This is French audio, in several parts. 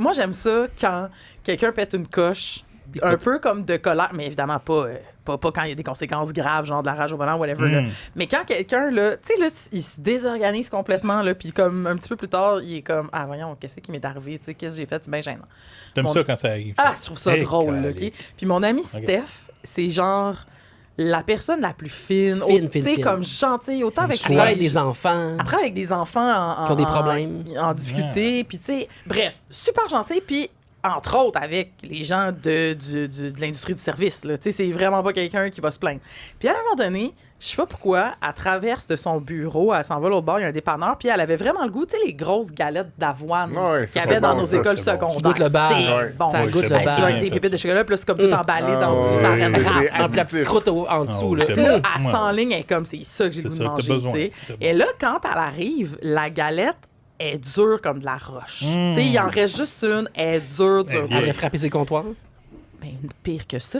moi, j'aime ça quand quelqu'un pète une coche, un peu comme de colère, mais évidemment pas quand il y a des conséquences graves, genre de la rage au volant, whatever. Là. Mais quand quelqu'un, là, tu sais, là, il se désorganise complètement, là, puis comme un petit peu plus tard, il est comme, ah, voyons, qu'est-ce qui m'est arrivé, tu sais, qu'est-ce que j'ai fait, c'est bien gênant. T'aimes ça quand ça arrive? Ah, je trouve ça drôle, là, OK? Puis mon ami Steph, c'est genre la personne la plus fine, tu sais, comme gentille, autant avec elle travaille avec des enfants. Elle travaille avec des enfants qui ont des problèmes. en difficulté, puis tu sais, bref, super gentil, puis entre autres avec les gens de l'industrie du service, là, tu sais, c'est vraiment pas quelqu'un qui va se plaindre. Puis à un moment donné, je sais pas pourquoi, elle traverse de son bureau, elle s'en va l'autre bord, il y a un dépanneur, puis elle avait vraiment le goût, tu sais, les grosses galettes d'avoine qu'il y avait dans nos écoles secondaires. Qui goûte le bar. C'est bon. Ça goûte le bar. Avec des pépites de chocolat, puis là, c'est comme tout emballé dans du sarrasin. Entre la petite croûte en dessous. Là. Puis là, elle s'enligne, elle est comme, c'est ça que j'ai le goût de manger, tu sais. Et là, quand elle arrive, la galette est dure comme de la roche. Tu sais, il en reste juste une, elle est dure. Elle a frappé ses comptoirs. Ben, pire que ça.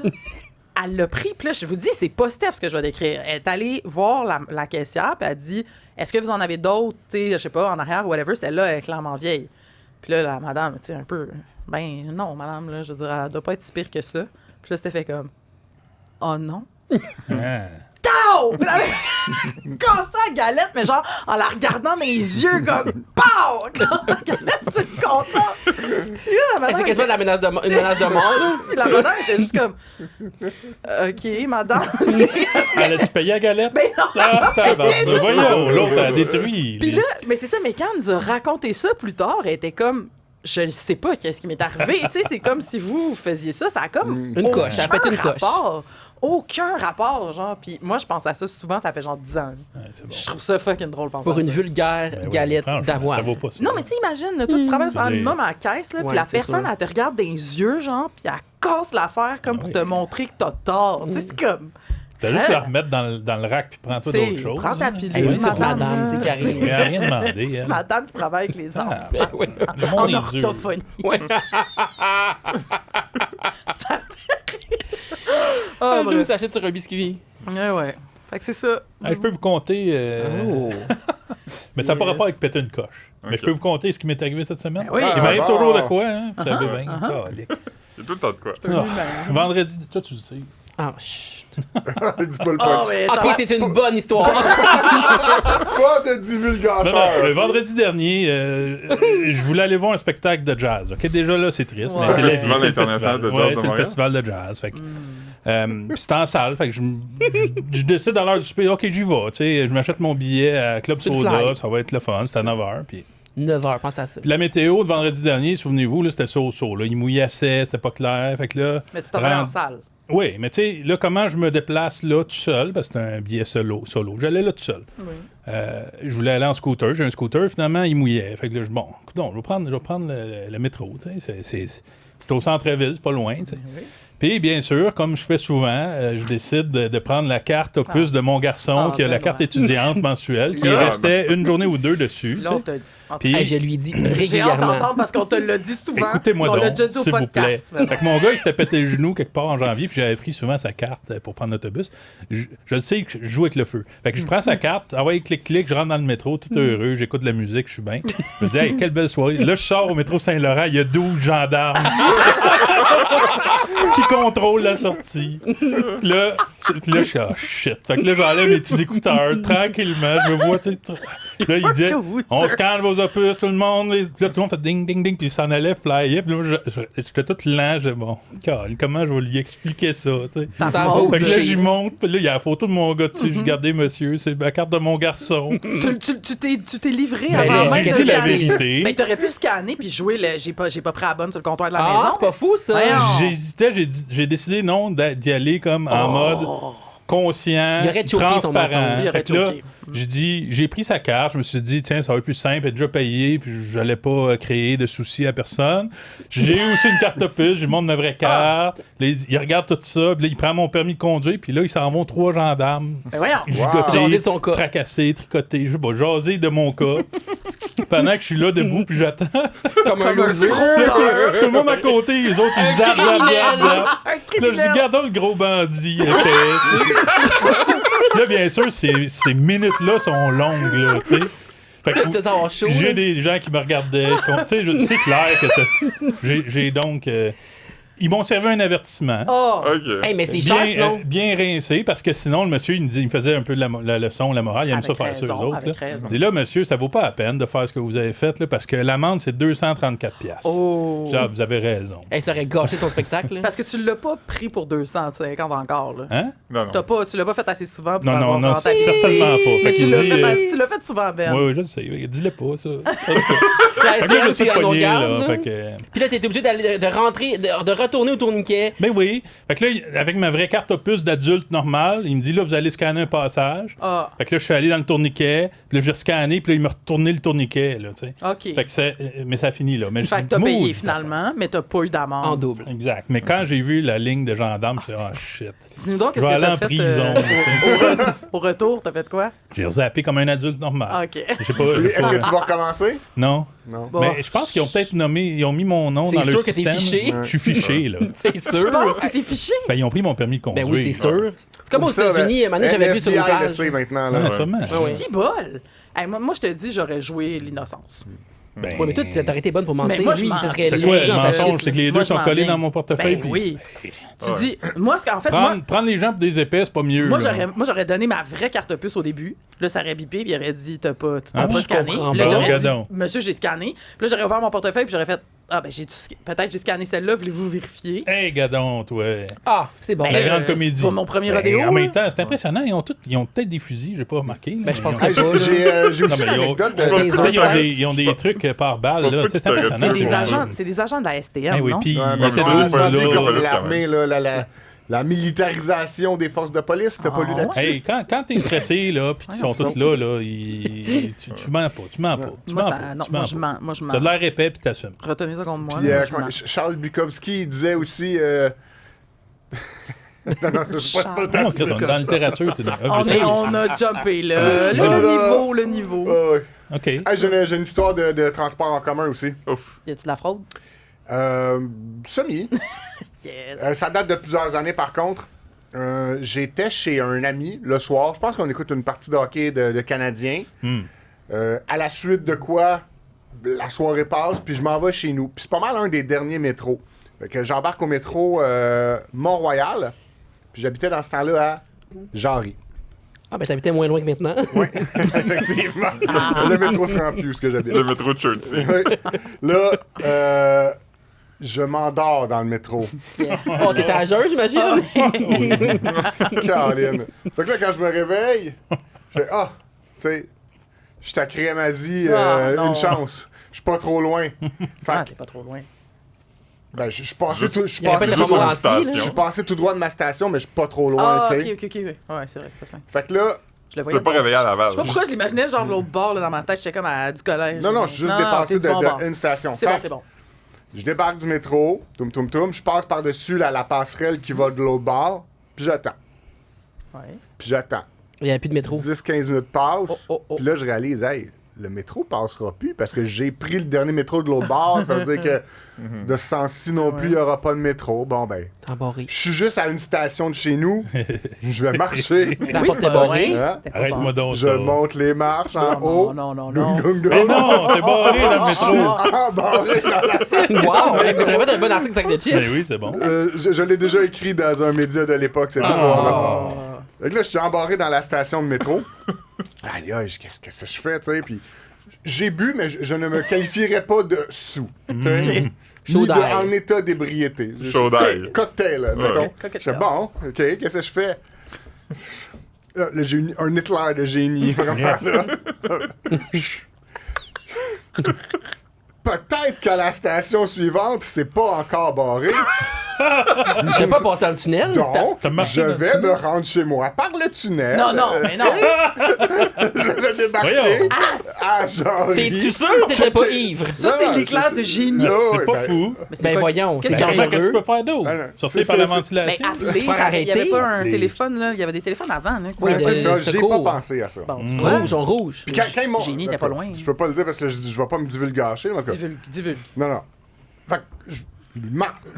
Elle l'a pris, puis là, je vous dis, c'est pas Steph ce que je vais décrire. Elle est allée voir la caissière, puis elle a dit, est-ce que vous en avez d'autres, tu sais, je sais pas, en arrière, ou whatever. C'était là, elle est clairement vieille. Puis là, la madame, tu sais, un peu, ben non, madame, là, je veux dire, elle doit pas être si pire que ça. Puis là, c'était fait comme, oh non. Tao! Cassé la galette, mais genre en la regardant dans les yeux, comme pow! La galette sur le comptoir. C'est quasiment une menace de mort. Puis la madame était juste comme OK, madame. Elle a-tu payé la galette? Ben non! Voyons, l'autre a détruit. Puis là, mais c'est ça, mais quand elle nous a raconté ça plus tard, elle était comme je ne sais pas qu'est-ce qui m'est arrivé. Tu sais, c'est comme si vous faisiez ça. Ça a comme une coche. Elle a pété une coche. Aucun rapport, genre. Puis moi, je pense à ça souvent, ça fait genre 10 ans. Ouais, bon. Je trouve ça fucking drôle. Pour une vulgaire galette d'avoine. Ça vaut pas ça. Non, mais tu imagines, toi, tu travailles en minimum à la caisse, là, puis la personne, elle te regarde dans les yeux, genre, puis elle casse l'affaire comme pour te montrer que t'as tort. Tu sais, c'est comme... T'as juste à la remettre dans le rack puis prends-toi d'autres choses. Prends ta pilule, une petite madame, c'est carré. Il n'y a rien demandé. Madame qui travaille avec les enfants. En orthophonie. Ouais. Ça elle s'achète sur un biscuit. Ouais. Fait que c'est ça. Je peux vous compter... Mais ça n'a pas rapport avec péter une coche. Mais je peux vous compter ce qui m'est arrivé cette semaine. Oui. Il m'arrive toujours de quoi, hein? Vous savez bien. Il y a tout le temps de quoi. Vendredi... Toi, tu le sais. Ah, chut. Dis pas le punch. Ok, c'est une bonne histoire. Quoi de divulgateur? Le vendredi dernier, je voulais aller voir un spectacle de jazz. Ok, déjà là, c'est triste. Ouais. Mais c'est le Festival international de jazz de c'est le Montréal. festival de jazz. Fait que, puis c'était en salle. Fait que je décide à l'heure du souper, ok, j'y vais. Tu sais, je m'achète mon billet à Club Soda. Ça va être le fun. C'était à 9h. Puis 9h, pense à ça. Puis la météo de vendredi dernier, souvenez-vous, là, c'était so-so. Là. Il mouillassait, c'était pas clair. Fait que là, mais tu t'en vas en salle. Oui, mais tu sais, là, comment je me déplace là tout seul, parce que c'est un billet solo. J'allais là tout seul. Oui. Je voulais aller en scooter. J'ai un scooter, finalement, il mouillait. Fait que là, bon, écoute, je vais prendre le métro. C'est au centre-ville, c'est pas loin. Oui. Puis, bien sûr, comme je fais souvent, je décide de prendre la carte opus de mon garçon, qui a la carte étudiante mensuelle, qui restait une journée ou deux dessus. Puis, je lui dis régulièrement. J'ai hâte d'entendre parce qu'on te l'a dit souvent. Écoutez-moi donc, s'il vous plaît. Fait que mon gars, il s'était pété le genou quelque part en janvier, puis j'avais pris souvent sa carte pour prendre l'autobus. Je le sais que je joue avec le feu. Fait que je prends sa carte, envoie clic, je rentre dans le métro, tout heureux, j'écoute de la musique, je suis bien. Je me dis, hey, quelle belle soirée. Là, je sors au métro Saint-Laurent, il y a 12 gendarmes qui contrôlent la sortie. Puis là, je suis, oh shit. Fait que là, j'enlève mes petits écouteurs, tranquillement, je me vois, tu sais. Là, il dit, on scanne vos opus, tout le monde. Puis là, tout le monde fait ding, ding, ding, puis il s'en allait flyer. Puis là, j'étais tout lent. Bon, comment je vais lui expliquer ça, tu sais. Fait que là, j'y monte. Puis là, il y a la photo de mon gars dessus. J'ai gardé, monsieur, c'est la carte de mon garçon. Tu t'es livré avant même de scanner. La vérité. Mais t'aurais pu scanner puis jouer le j'ai pas pris la bonne sur le comptoir de la maison. C'est pas fou, ça. J'hésitais, j'ai décidé non d'y aller comme en mode conscient, transparent. Là, j'ai pris sa carte, je me suis dit, tiens, ça va être plus simple, elle est déjà payée, puis j'allais pas créer de soucis à personne. J'ai aussi une carte opus, je lui montre ma vraie carte. Là, il regarde tout ça, puis là, il prend mon permis de conduire, puis là, ils s'en vont 3 gendarmes. Jaser de son cas. Tracassés, tricotés, je sais pas, jaser de mon cas. Pendant que je suis là debout, puis j'attends. Comme un loser. Tout le monde à côté, les autres, ils zappent. Là, je dis, regardons le gros bandit. Là, bien sûr, ces minutes-là sont longues, là, tu sais. Fait que Tu vas avoir chaud. j'ai là. des gens qui me regardaient. C'est clair que j'ai donc... ils m'ont servi un avertissement. Oh! OK. Hey, mais c'est cher, sinon. Bien rincé, parce que sinon, le monsieur, il me faisait un peu la leçon, la morale. Il aime Avec ça faire ça, eux raison, autres. avec Là. raison. Il dit là, monsieur, ça vaut pas la peine de faire ce que vous avez fait, là, parce que l'amende, c'est 234$. Oh! Genre, vous avez raison. Hey, ça aurait gâché ton spectacle. là. Parce que tu l'as pas pris pour 250 encore, là. Hein? Non, non. Tu l'as pas fait assez souvent pour Non, avoir non, rentabilisé. certainement pas. Mais Fait qu'il dit, tu l'as fait souvent, Ben. oui, je le sais. Dis-le pas, ça. La Fait que là, je STM, me suis c'est un pogné, garde, là. là. Fait que... Puis là, t'es obligé d'aller, de rentrer, de retourner au tourniquet. Ben oui. Fait que là, avec ma vraie carte opus d'adulte normal, il me dit là, vous allez scanner un passage. Ah, Fait que là, je suis allé dans le tourniquet, puis là, j'ai scanné, puis là, il m'a retourné le tourniquet, là, tu sais. OK. Fait que mais ça finit là. Mais Fait que t'as payé finalement, mais t'as pas eu d'amende. En double. Exact. Mais quand j'ai vu la ligne de gendarme, je me suis dit, shit. Dis-nous donc, Je qu'est-ce vais que t'as aller en fait prison, au retour, t'as fait quoi? J'ai zappé comme un adulte normal. Ah, OK. Je sais pas. Est-ce que tu vas recommencer? Non. Non. Bon. Mais je pense qu'ils ont peut-être ils ont mis mon nom C'est dans sûr leur que t'es système. fiché. Je suis fiché, là. C'est Tu sûr. penses que t'es fiché? Ben, ils ont pris mon permis de conduire. Ben oui, c'est sûr. C'est comme aux Ça, États-Unis, ben, un moment donné, j'avais vu sur une FBI le page. sait maintenant. Là. Ouais, Ouais. sûrement. Ah ouais. Si bol! Hey, moi, je te dis, j'aurais joué l'innocence. Ben, Ouais, mais toi, t'aurais été bonne pour mentir. Mais moi, je Lui, mens. ça serait c'est quoi lui le dans sa mensonge? shit, C'est que les Moi, deux je sont m'en collés viens. dans mon portefeuille. Ben puis- oui. Tu Ouais. dis, moi, en fait, moi, Prendre les gens pour des épais, c'est pas mieux. Moi, là. j'aurais donné ma vraie carte puce au début. Là, ça aurait bipé, puis il aurait dit, t'as pas Ah, je scanné. comprends Là, pas. j'aurais dit, Regarde. monsieur, j'ai scanné. Puis là, j'aurais ouvert mon portefeuille, puis j'aurais fait, ah, ben, peut-être j'ai scanné celle-là, voulez-vous vérifier? Hey, gadon, toi. Ah, c'est bon. La grande comédie. C'est pas mon premier Ben, rodéo. En même là. temps, c'est impressionnant. Ils ont peut-être des fusils, j'ai pas remarqué. là. Ben, je pense Ils ont- Hey, que pas, j'ai aussi Non, mais l'anecdote ils ont- de... des Tu sais, ils ont autres. ils ont des trucs par balle. Je pense là. pas C'est que tu impressionnant. C'est des pour agents, moi. c'est des agents de la STM, Eh oui, non? puis Ouais, il mais essaie c'est de un nous peu là. comme police, l'armée, là, la militarisation des forces de police. T'as pas lu Ah, là-dessus? Hey, quand t'es stressé, là, puis qu'ils sont tous là, tu mens pas. Tu mens pas. Tu Moi, mens ça, pas. non, tu moi, mens je pas. mens. Moi, je T'as de mens. l'air épais, puis t'assumes. Retenez ça contre moi. Puis là, je mens. Charles Bukowski il disait aussi... Non, non, c'est pas le temps Non, de dire dans la ça. littérature, t'es On a jumpé, là. Le niveau. Ouais, ouais. OK. Hey, j'ai une histoire de transport en commun aussi. Ouf. Y a-tu de la fraude? Semi. Yes. Ça date de plusieurs années, par contre. J'étais chez un ami le soir. Je pense qu'on écoute une partie de hockey de Canadiens. À la suite de quoi, la soirée passe, puis je m'en vais chez nous. Puis c'est pas mal un des derniers métros. Fait que j'embarque au métro Mont-Royal. Puis j'habitais dans ce temps-là à Jarry. Ah, ben t'habitais moins loin que maintenant. Oui, effectivement. Le métro se rend plus où ce que j'habite. Le métro de Churchill. Oui. Là, je m'endors dans le métro. Oh, t'étais à jeun, j'imagine? Caroline. Fait que là, quand je me réveille, je fais tu sais, je suis à Crémazie, non. une chance. Je suis pas trop loin. Fait Ah, que, t'es pas trop loin. ben, je suis passé tout, je suis Il y avait passé pas de tout droit. Montmorency, là. Je suis passé tout droit de ma station, mais je suis pas trop loin, Ah, tu ok, sais. ok. Ouais, c'est vrai. C'est pas Fait que là, Je le Tu voyais t'es pas réveillé à Laval. Je sais pas pourquoi je l'imaginais genre de l'autre bord là, dans ma tête. J'étais comme du collège. non, je suis juste Non, dépassé t'es du bon bord. de une station. C'est Fait bon, que c'est bon. je débarque du métro, toum, je passe par-dessus la passerelle qui va de l'autre bord, puis j'attends. Ouais. Puis j'attends. Il n'y avait plus de métro. 10-15 minutes passent, Oh. puis là, je réalise, hey, le métro passera plus parce que j'ai pris le dernier métro de l'autre bord. Ça veut dire que de ce sens-ci non plus, il n'y aura pas de métro. Bon, ben, T'es embarré. je suis juste à une station de chez nous. Je vais marcher. La Oui, porte c'est est pas barrée. vrai. Hein? T'es pas Arrête-moi donc Je ça. monte les marches en haut. Non. Dung, dung, dung. Mais non, t'es barré dans le métro. Embarré dans la station. Wow! Ça serait pas un bon article sac de chips. Ben oui, c'est bon. Je l'ai déjà écrit dans un média de l'époque, cette histoire-là. Fait que là, je suis embarré dans la station de métro. Aïe, qu'est-ce que je fais, tu sais? Puis j'ai bu, mais je ne me qualifierais pas de sous. tu sais. Chaud Ni d'ail. en état d'ébriété. Chaud d'ail. Cocktail, mettons. Cocktail. Je fais bon, OK, qu'est-ce que je fais? Là, j'ai un Hitler de génie. Vraiment, là. Peut-être qu'à la station suivante, c'est pas encore barré. T'as pas passé dans le tunnel? Donc, t'as marché je dans le vais me rendre chez moi par le tunnel. Non, mais non. Je vais débarquer Voyons. à Jarry. T'es-tu sûr que t'étais pas ivre? Ça, c'est l'éclair de génie. Oh, C'est pas ben, fou. Mais c'est Ben quoi- voyons, Qu'est-ce c'est qu'il y a? Qu'est-ce que tu dangereux. peux faire d'autre? Ben non. Sortir C'est- par la c'est- Mais ventilation? appeler, faire arrêter. il y avait pas un Les- téléphone, là. Il y avait des téléphones avant, là. Oui, Ben, c'est ça, j'ai secours. pas pensé à ça. Bon, tu vois. Rouge, en rouge. Puis quand ils m'ont- Génie, t'es pas loin. Je peux pas le dire parce que je vais pas me divulgacher. En tout cas. Divulgue. Non. Fait que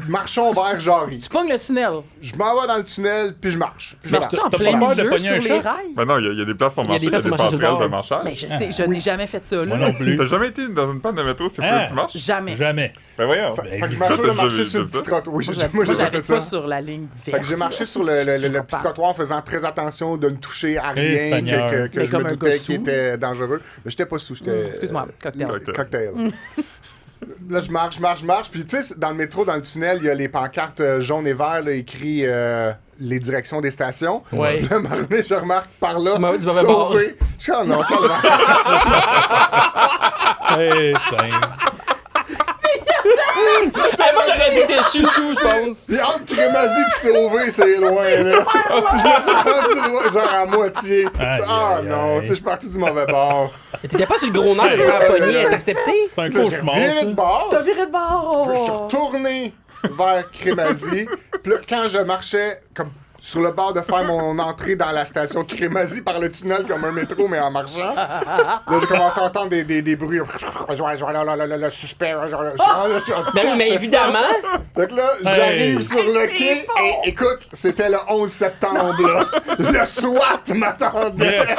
Marchons vers Jarry. Tu pognes le tunnel. Je m'en vais dans le tunnel, puis je marche. Puis je Marches-tu marche. en T'as plein pas peur de milieu pogner sur un les chat? rails? Ben non, il y a des places pour Il y a marcher, des il y a places des pour marcher sur le passerelles de bord. marchage. Mais je sais, je n'ai jamais fait ça, Moi là. non plus. T'as jamais été dans une panne de métro, c'est Hein? pas tu marches? Jamais. Jamais. Ben voyons. Fait que je Toi, m'assure t'as de marcher déjà sur le vu petit ça? trottoir. Oui, Moi, j'ai déjà j'avais fait pas ça. sur la ligne verte. Fait que j'ai marché sur le petit pas. trottoir en faisant très attention de ne toucher à Eh, rien Seigneur. que Mais je comme me un doutais gars qui sous. était dangereux. Mais j'étais pas sous, j'étais... Excuse-moi, cocktail. Cocktail. Là, je marche. Puis, tu sais, dans le métro, dans le tunnel, il y a les pancartes jaunes et verts, là, écrit les directions des stations. Ouais. Là, à un moment donné, je remarque par là, Ouais, du mauvais bord. sauvé. Je suis oh non, calme. Eh, ben. Moi, j'aurais dit que t'es chouchou, je pense. Puis entre Crémazie pis sauvé, c'est loin, là. Je me suis rendu loin, genre à moitié. Aïe, Ah aïe, non, aïe. tu sais, je suis parti du mauvais bord. Mais t'étais pas sur le gros nerf de te faire pogner et t'accepter? C'est un Là, j'ai cauchemar, viré de ça. bord. T'as viré de bord! Puis je suis retourné vers Crémazie. Puis là, quand je marchais comme sur le bord de faire mon entrée dans la station Crémazie par le tunnel comme un métro, mais en marchant, là, j'ai commencé à entendre des bruits. Le suspect. Ben oui, mais évidemment. Donc là, j'arrive sur le quai et écoute, c'était le 11 septembre, là. Le SWAT m'attendait. Yeah.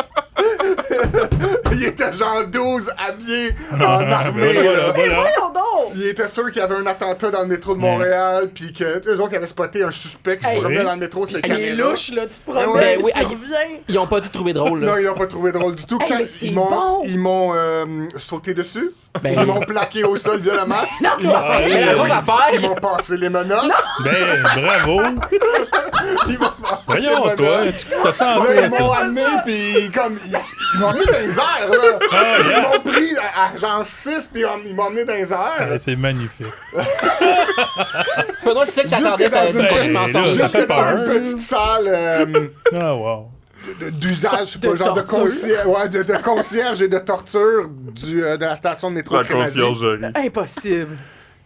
Il était genre 12 habillés en armée. là. Voilà. Voyons donc! Il était sûr qu'il y avait un attentat dans le métro de Montréal, puis que eux autres, ils avaient spoté un suspect qui se Hey, promenait oui. dans le métro, c'est Il est louche, là, tu te promènes, ouais. puis Ben oui, tu hey. reviens. Ils ont pas tout trouvé drôle, Non, là. ils l'ont pas trouvé drôle du tout. Hey, Quand mais c'est ils m'ont, bon. ils m'ont sauté dessus, Ben ils oui. m'ont plaqué au sol violemment, ils m'ont, Mais la chose à ils faire, m'ont passé les menottes, Ben, bravo. ils m'ont passé Voyons, les toi. menottes. Tu t'as senti Là, ils ça. m'ont amené, puis comme, ils m'ont amené dans les airs, là. Ils m'ont pris à genre 6, puis ils m'ont amené dans les airs. Ouais, c'est magnifique. Benoît, c'est ça que t'attendais, Jusque dans c'était une pas petite- de mensonge. là, ça Jusque fait dans peur. une petite salle Ah, wow. d'usage, je sais pas, De genre de torture. concierge, ouais, de concierge et de torture de la station de métro La Crémazie. conciergerie. Impossible.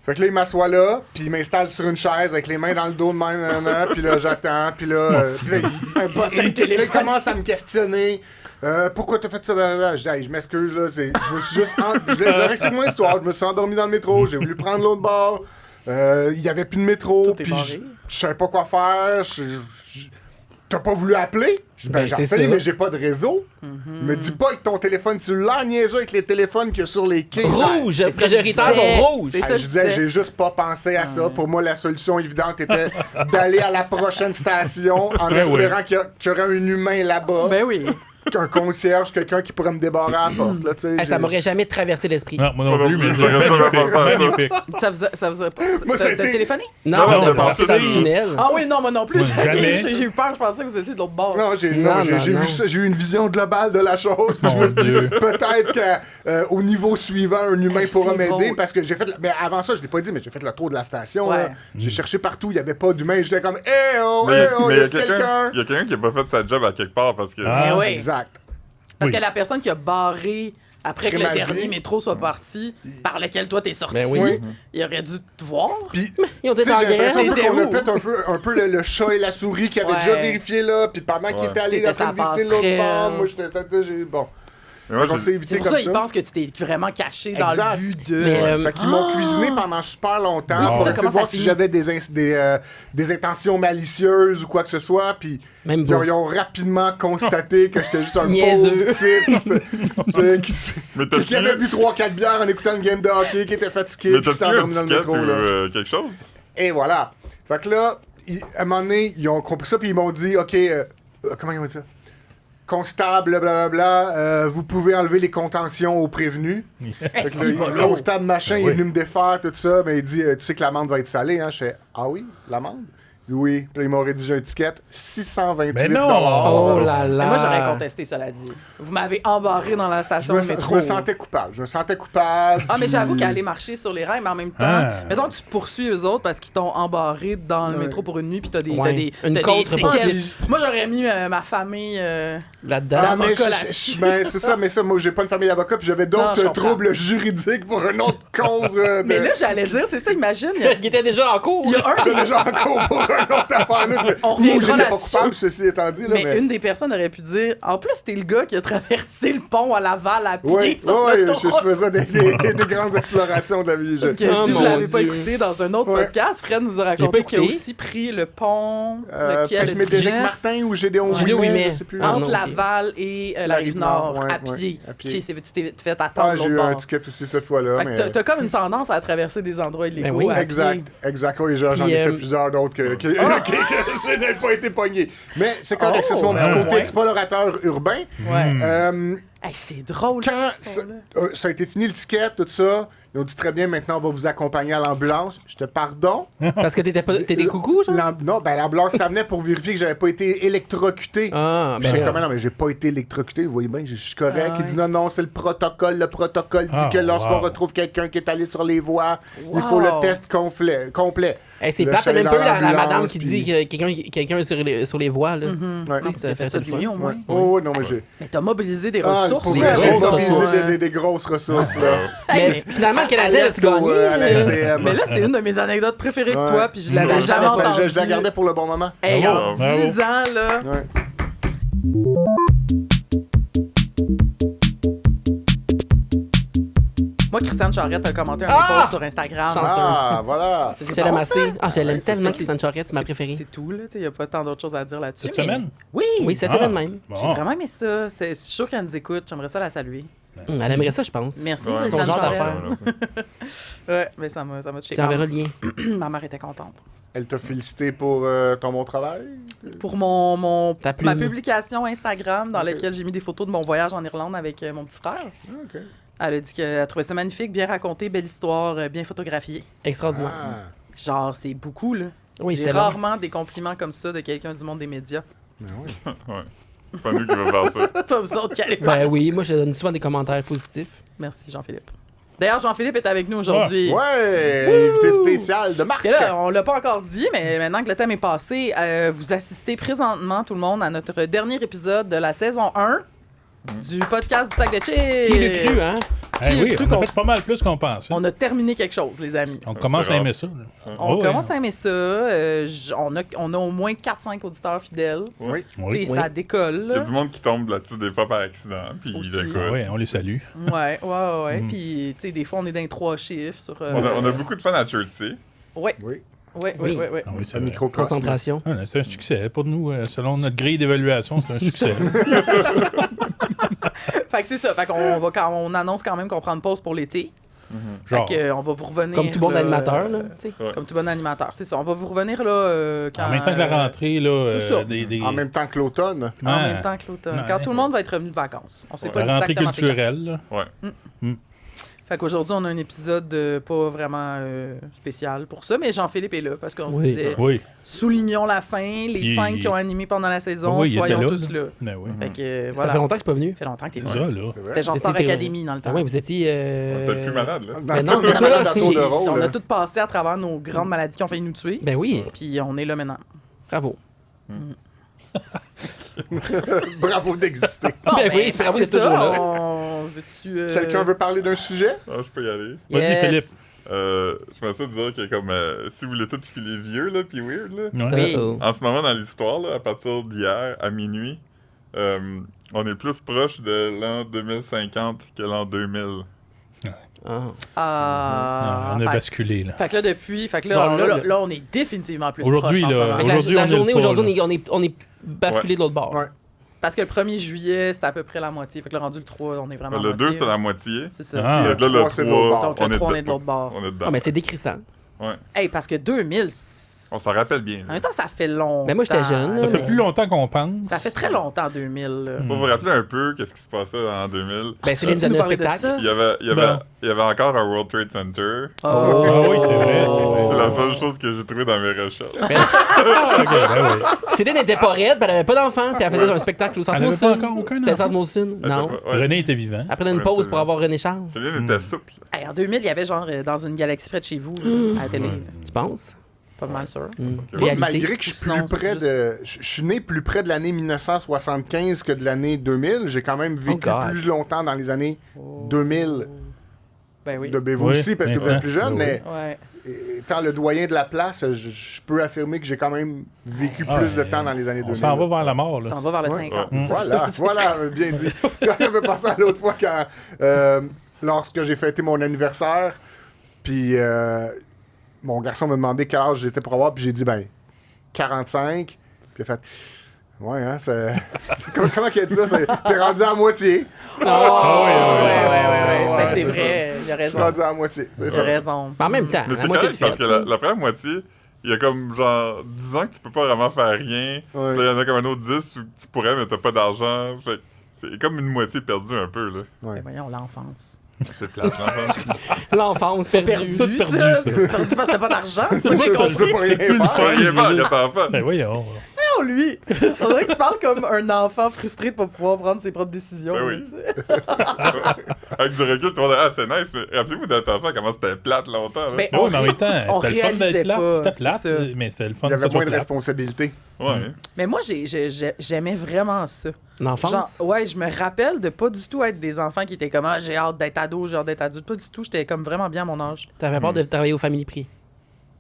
Fait que là, il m'assoit là, puis il m'installe sur une chaise avec les mains dans le dos de même, puis là, j'attends, puis là, il commence à me questionner. Pourquoi t'as fait ça? Je dis, hey, je m'excuse, là, je me suis juste... Je vais leur expliquer mon histoire. Je me suis endormi dans le métro, j'ai voulu prendre l'autre bord. Il y avait plus de métro, Tout est puis barré. je savais pas quoi faire. T'as pas voulu appeler? Je dis, Ben, j'ai c'est essayé, ça. mais j'ai pas de réseau. Me dis pas avec ton téléphone cellulaire, niaiseux avec les téléphones qu'il y a sur les quais. Rouge! C'est ça que je Prioritaires disais. sont rouges! C'est ça, Je je disais, disais. j'ai juste pas pensé à ça. Pour moi, la solution évidente était d'aller à la prochaine station en Ben espérant qu'il y aurait un humain là-bas, Ben oui. un concierge, quelqu'un qui pourrait me débarrer à la porte. Là, tu sais, Hey, ça j'ai- m'aurait jamais traversé l'esprit. Non, moi non Moi non plus, mais plus, c'est j'aurais jamais pensé à ça. magnifique. Ça vous a pas. Moi, ça a T'as été- téléphoné? Non, Non, de non, passer non, dans le c'est- tunnel. Ah oui, non, moi non plus. Moi, jamais. J'ai eu peur, je pensais que vous étiez de l'autre bord. Non, j'ai Non, j'ai- non, j'ai non. vu ça, j'ai eu une vision globale de la chose. Puis je Mon me suis dit, Dieu. peut-être qu'au niveau suivant, un humain Hey, pourra c'est m'aider. drôle. Parce que j'ai fait. Mais avant ça, je l'ai pas dit, mais j'ai fait le tour de la station. Ouais. là. J'ai cherché partout, il y avait pas d'humain. J'étais comme, eh oh, Mais eh oh, mais y il y a a quelqu'un il y a quelqu'un qui a pas fait sa job à quelque part parce que. Ah. Ben oui. Exact. Parce Oui. que la personne qui a barré après que le Crémazie. dernier métro soit parti, par lequel toi t'es sorti, Ben oui. il aurait dû te voir. Puis, Ils ont été tu sais, en j'ai l'impression guerre. T'étais qu'on a où? fait un peu le chat et la souris qui avaient Ouais. déjà vérifié là. Puis pendant qu'il Ouais. était allé T'étais en train de sa visiter l'autre passerelle. bord, moi j'étais. Bon. Mais moi, On s'est j'ai- évité C'est pour comme ça ça. qu'ils pensent que tu t'es vraiment caché dans Exact. le but de. Mais, Fait qu'ils m'ont cuisiné pendant super longtemps Oui, c'est pour ça, essayer comment de voir ça si finit? j'avais des intentions malicieuses ou quoi que ce soit. Puis Même ils beau. ont rapidement constaté que j'étais juste un Niaiseux. pauvre type Mais qui avait bu 3-4 bières en écoutant une game de hockey, qui était fatigué, Mais puis qui s'était t'as-tu un endormi dans le ticket métro. ou Là. quelque chose? Et voilà. Fait que là, à un moment donné, ils ont compris ça, puis ils m'ont dit, OK, comment ils ont dit ça? Constable, blablabla, vous pouvez enlever les contentions aux prévenus. Fait que si, là, pas le là. constable machin, Ben il est oui. venu me défaire, tout ça, mais il dit, tu sais que l'amende va être salée, hein? Je fais, ah oui, l'amende? Oui. Puis là, ils m'ont rédigé un ticket, 628 Mais non! Oh là Mais là. moi, j'aurais contesté, cela dit. Vous m'avez embarré dans la Je station de me métro. sentais coupable. Je me sentais coupable. Ah, mais puis- j'avoue qu'aller marcher sur les rails, mais en même temps, Ah. mettons que tu poursuis eux autres parce qu'ils t'ont embarré dans le Ouais. métro pour une nuit, puis t'as des, Ouais. Une t'as côte des serait séquelles. possible. Moi, j'aurais mis ma famille. Là-dedans. Ah, mais d'avocat là-dessus. ben, c'est ça, moi j'ai pas une famille d'avocats, puis j'avais Non, je d'autres comprends. troubles juridiques pour une autre cause. Mais là, j'allais dire, c'est ça, imagine. Il y a, Qui était déjà en cours. il y a un J'ai déjà en cours pour une autre affaire, là. On Ou reviendra j'étais pas là-dessus. coupable, ceci étant dit, là, Mais une des personnes aurait pu dire, en plus, t'es le gars qui a traversé le pont à Laval à pied Oui, sur je l'autoroute. faisais des grandes explorations de la vie. Parce que Oh si je mon l'avais pas Dieu. écouté dans un autre Ouais. podcast, Fred nous a J'ai raconté pas qu'il a écouté. aussi pris le pont, lequel, Je le mets Déric 19, Martin ou Gédéon Gédéon Ouimet, Ouimet. je sais plus. Ah, entre non, ok. Laval et la La Rive-Nord, Rive-Nord, à ouais, pied. à pied. Tu sais, tu t'es fait attendre Ah, de j'ai eu l'autre un bord. ticket aussi cette fois-là. Fait que mais... t'as comme une tendance à traverser des endroits illégaux Ben oui. à Exact, pied. exact. Oui, j'en ai Puis, fait plusieurs d'autres que je n'ai pas été pogné. Mais c'est correct, Oh, c'est mon petit ben côté ouais. explorateur urbain. Ouais. Euh, Hey, c'est drôle. quand cette ça, histoire-là. ça a été fini le ticket, tout ça, ils ont dit très bien, maintenant on va vous accompagner à l'ambulance. J'étais pardon. Parce que t'étais coucou, genre? Non, ben l'ambulance, ça venait pour vérifier que j'avais pas été électrocuté. Ah, J'étais ben comme, non, mais j'ai pas été électrocuté, vous voyez bien, je suis correct. Ah, Il dit non, c'est le protocole. Le protocole dit Ah, que lorsqu'on wow. retrouve quelqu'un qui est allé sur les voies, il faut Wow. le test complet. hey, c'est Là, plate, je suis même allé peu dans la madame l'ambulance, qui puis- dit que quelqu'un est sur les voies, là. Ouais. Tu sais, ça fait ça le de fun. lui, au moins. Ouais. Oh, non, mais j'ai. Mais t'as mobilisé des Ah, ressources. pour des vrai, là. j'ai grosses mobilisé ressources. des grosses ressources, là. Hey, Mais finalement, le Canadien a-tu Alerte au, gagné? à la STM. mais là, c'est une de mes anecdotes préférées de Ouais. toi, puis je l'avais jamais Je entendue. la gardais pour le bon moment. Hey, Bravo, en bravo. 10 ans, là. Ouais. Moi, Christiane Charrette a commenté un Ah! des posts sur Instagram. Chanceuse. Ah, voilà. C'est Je l'aime bon, assez. ça? Ah, je l'aime tellement, c'est- Christiane Charette, c'est ma préférée. C'est tout, là. Il n'y a pas tant d'autres choses à dire là-dessus. Cette mais- semaine? Oui. Oui, c'est Ah, ça même. bon. J'ai vraiment aimé ça. Je suis sûre qu'elle nous écoute. J'aimerais ça la saluer. Elle aimerait ça, je pense. Merci, Ouais, son Christiane genre Charrette. d'affaire. Ouais, mais ça m'a touché. Tu enverras le lien. Ma mère était contente. Elle t'a félicité pour ton bon travail. Pour mon Ta ma plume. publication Instagram dans Ok. laquelle j'ai mis des photos de mon voyage en Irlande avec mon petit frère. OK. Elle a dit qu'elle trouvait ça magnifique, bien raconté, belle histoire, bien photographiée. Extraordinaire. Ah, Genre, c'est beaucoup, là. Oui, J'ai c'était bon. rarement des compliments comme ça de quelqu'un du monde des médias. ben oui. Ouais. C'est pas nous qui va faire ça. Pas vous autres qui allez faire. Ben oui, moi, je donne souvent des commentaires positifs. Merci, Jean-Philippe. D'ailleurs, Jean-Philippe est avec nous aujourd'hui. Ouais, invité spécial de Marc. Parce que là, on l'a pas encore dit, mais maintenant que le thème est passé, vous assistez présentement, tout le monde, à notre dernier épisode de la saison 1 du podcast du sac de chips. Qui l'eût cru, hein? Eh Qui oui, a cru on a qu'on- fait pas mal plus qu'on pensait. On a terminé quelque chose, les amis. On commence c'est à rare. aimer ça. là. On Oh, oui. commence à aimer ça. On a au moins 4-5 auditeurs fidèles. Oui. Oui. Tu sais, ça décolle. Il y a là. du monde qui tombe là-dessus des fois par accident, puis Aussi. ils écoutent. Ah oui, on les salue. Ouais. Mm. Puis, tu sais, des fois, on est dans les 3 chiffres sur. On a beaucoup de fans à Chertsey. Ouais. Oui. Ouais. Oui. Ah oui, c'est Un vrai. micro Concentration. Ah, c'est un succès. Pour nous, selon notre grille d'évaluation, c'est un succès. Fait que c'est ça. Fait qu'on on annonce quand même qu'on prend une pause pour l'été. Genre, Fait que, on va vous revenir. Comme tout bon là, animateur, là. tu sais. Ouais. Comme tout bon animateur, c'est ça. On va vous revenir là quand. en même temps que la rentrée, là, c'est ça. des... En même temps que l'automne. En Ouais. même temps que l'automne. Ouais. Quand tout le monde va être revenu de vacances. On sait pas La rentrée exactement c'est quand. culturelle. là. Ouais. Fait qu'aujourd'hui, on a un épisode pas vraiment spécial pour ça, mais Jean-Philippe est là parce qu'on se Oui. disait Oui. soulignons la fin, les Il- 5 qui ont animé pendant la saison, Oui, il était soyons là, tous là. Ben oui. Fait que Ça voilà. fait longtemps qu'il n'est pas venu. Ça fait longtemps que t'es C'est là. ça, là. C'est vrai. C'était genre C'était Star terrible. Academy dans le temps. Ah oui, vous étiez. On était plus malade, là. Ben non, Dans c'est ça, la c'est- tour de rôle, On a là. tous passé à travers nos grandes maladies qui ont failli nous tuer, Ben oui, puis on est là maintenant. bravo. Bravo d'exister. Ben oui, bravo c'est d'être toujours ça. là. On veux-tu. Quelqu'un veut parler d'un sujet? Ah, je peux y aller. Vas-y, Yes. Philippe. Je me suis dire que comme si vous voulez tout filer vieux là puis weird là. Ouais. Oui. Uh-oh. En ce moment dans l'histoire là, à partir d'hier à minuit, on est plus proche de l'an 2050 que l'an 2000. Ah. Ah, on a fait- basculé, là. Fait que là, depuis. Fait que Genre, là, là, là, là, on est définitivement plus Aujourd'hui, proche en ce là, moment. Fait que la- Aujourd'hui, la, on est journée pas, aujourd'hui, là. on est basculé de l'autre bord. Ouais. Parce que le 1er juillet, c'était à peu près la moitié. Fait que le rendu le 3, on est vraiment à Le 2 moitié. c'était la moitié. C'est ça. Ah. Et là le 3, trois, c'est de l'autre bord. Donc le 3, on est de l'autre bord. On est dedans. Ah, mais c'est décrissant. Hey, parce que 2000, On s'en rappelle bien. en là. même temps, ça fait longtemps. Mais moi, j'étais jeune, Ça là. fait mais- plus longtemps qu'on pense. Ça fait très longtemps, 2000. là. Faut vous rappeler un peu qu'est-ce qui se passait en 2000. Ben, Céline Tu donnait nous un parlais de spectacle. ça? Il y avait encore un World Trade Center. Oh. Ah oui, c'est vrai, c'est vrai. C'est la seule chose que j'ai trouvée dans mes recherches. Ah, ok, ben oui. Céline n'était pas raide, puis elle avait pas d'enfant, puis elle faisait un spectacle au Centre Elle avait pas Molson. encore aucun C'était au enfant? Centre Molson. Non. Ouais. René était vivant. Après une Ouais, pause c'est pour vrai. avoir René Charles. Céline était souple. Hey, en 2000, il y avait genre dans une galaxie près de chez vous, là, à la télé. Tu penses? Pas mal sûr. Hmm. Moi, Réalité. malgré que je suis Sinon, plus près c'est de. Je suis né plus près de l'année 1975 que de l'année 2000. J'ai quand même vécu God. plus longtemps dans les années 2000. Ben oui. De vous Oui, aussi, parce que vous êtes plus jeune, oui. mais Ouais. étant le doyen de la place, je peux affirmer que j'ai quand même vécu plus de temps dans les années 2000. On s'en va vers la mort, Tu là. t'en vas vers le Ouais. 50. Voilà, bien dit. Tu vois, ça me passer à l'autre fois quand, lorsque j'ai fêté mon anniversaire, puis mon garçon m'a demandé quel âge j'étais pour avoir, puis j'ai dit, 45. Puis il a fait, ouais, hein, comment qu'il a dit ça? T'es rendu à moitié. Ouais. ouais, Ben, c'est c'est vrai, il a Je suis raison. rendu à moitié. C'est Il ça. a raison. En même temps, Mais la c'est moitié correct de parce fête. que la première moitié, il y a comme genre 10 ans que tu peux pas vraiment faire rien. Ouais. Puis il y en a comme un autre 10 où tu pourrais, mais t'as pas d'argent. Fait que c'est comme une moitié perdue un peu, là. Ouais. Ben, voyons, l'enfance. C'est plate, l'enfance. L'enfance perdue. Perdu, ça. Perdu parce que t'as pas d'argent. C'est ça que j'ai Je peux compris. pas rien Plus le faire. fun. Il est mort, il attend pas. Ben voyons. Oh, lui. On dirait que tu parles comme un enfant frustré de pas pouvoir prendre ses propres décisions. Ben oui. tu sais. Avec du recul, tu vas dire, c'est nice, mais rappelez-vous d'être enfant, comment c'était plate longtemps, là. Ben, Oh, mais en même temps, on c'était le fun réalisait d'être plate. pas, C'était plate, c'est ça. mais c'était le fun Il y que ça avait soit moins de plate. responsabilités. Ouais. Mais moi, j'aimais vraiment ça. L'enfance. Genre, ouais, je me rappelle de pas du tout être des enfants qui étaient comme ah, j'ai hâte d'être ado, j'ai hâte d'être adulte. Pas du tout, j'étais comme vraiment bien à mon âge. T'avais peur de travailler au Family Prix.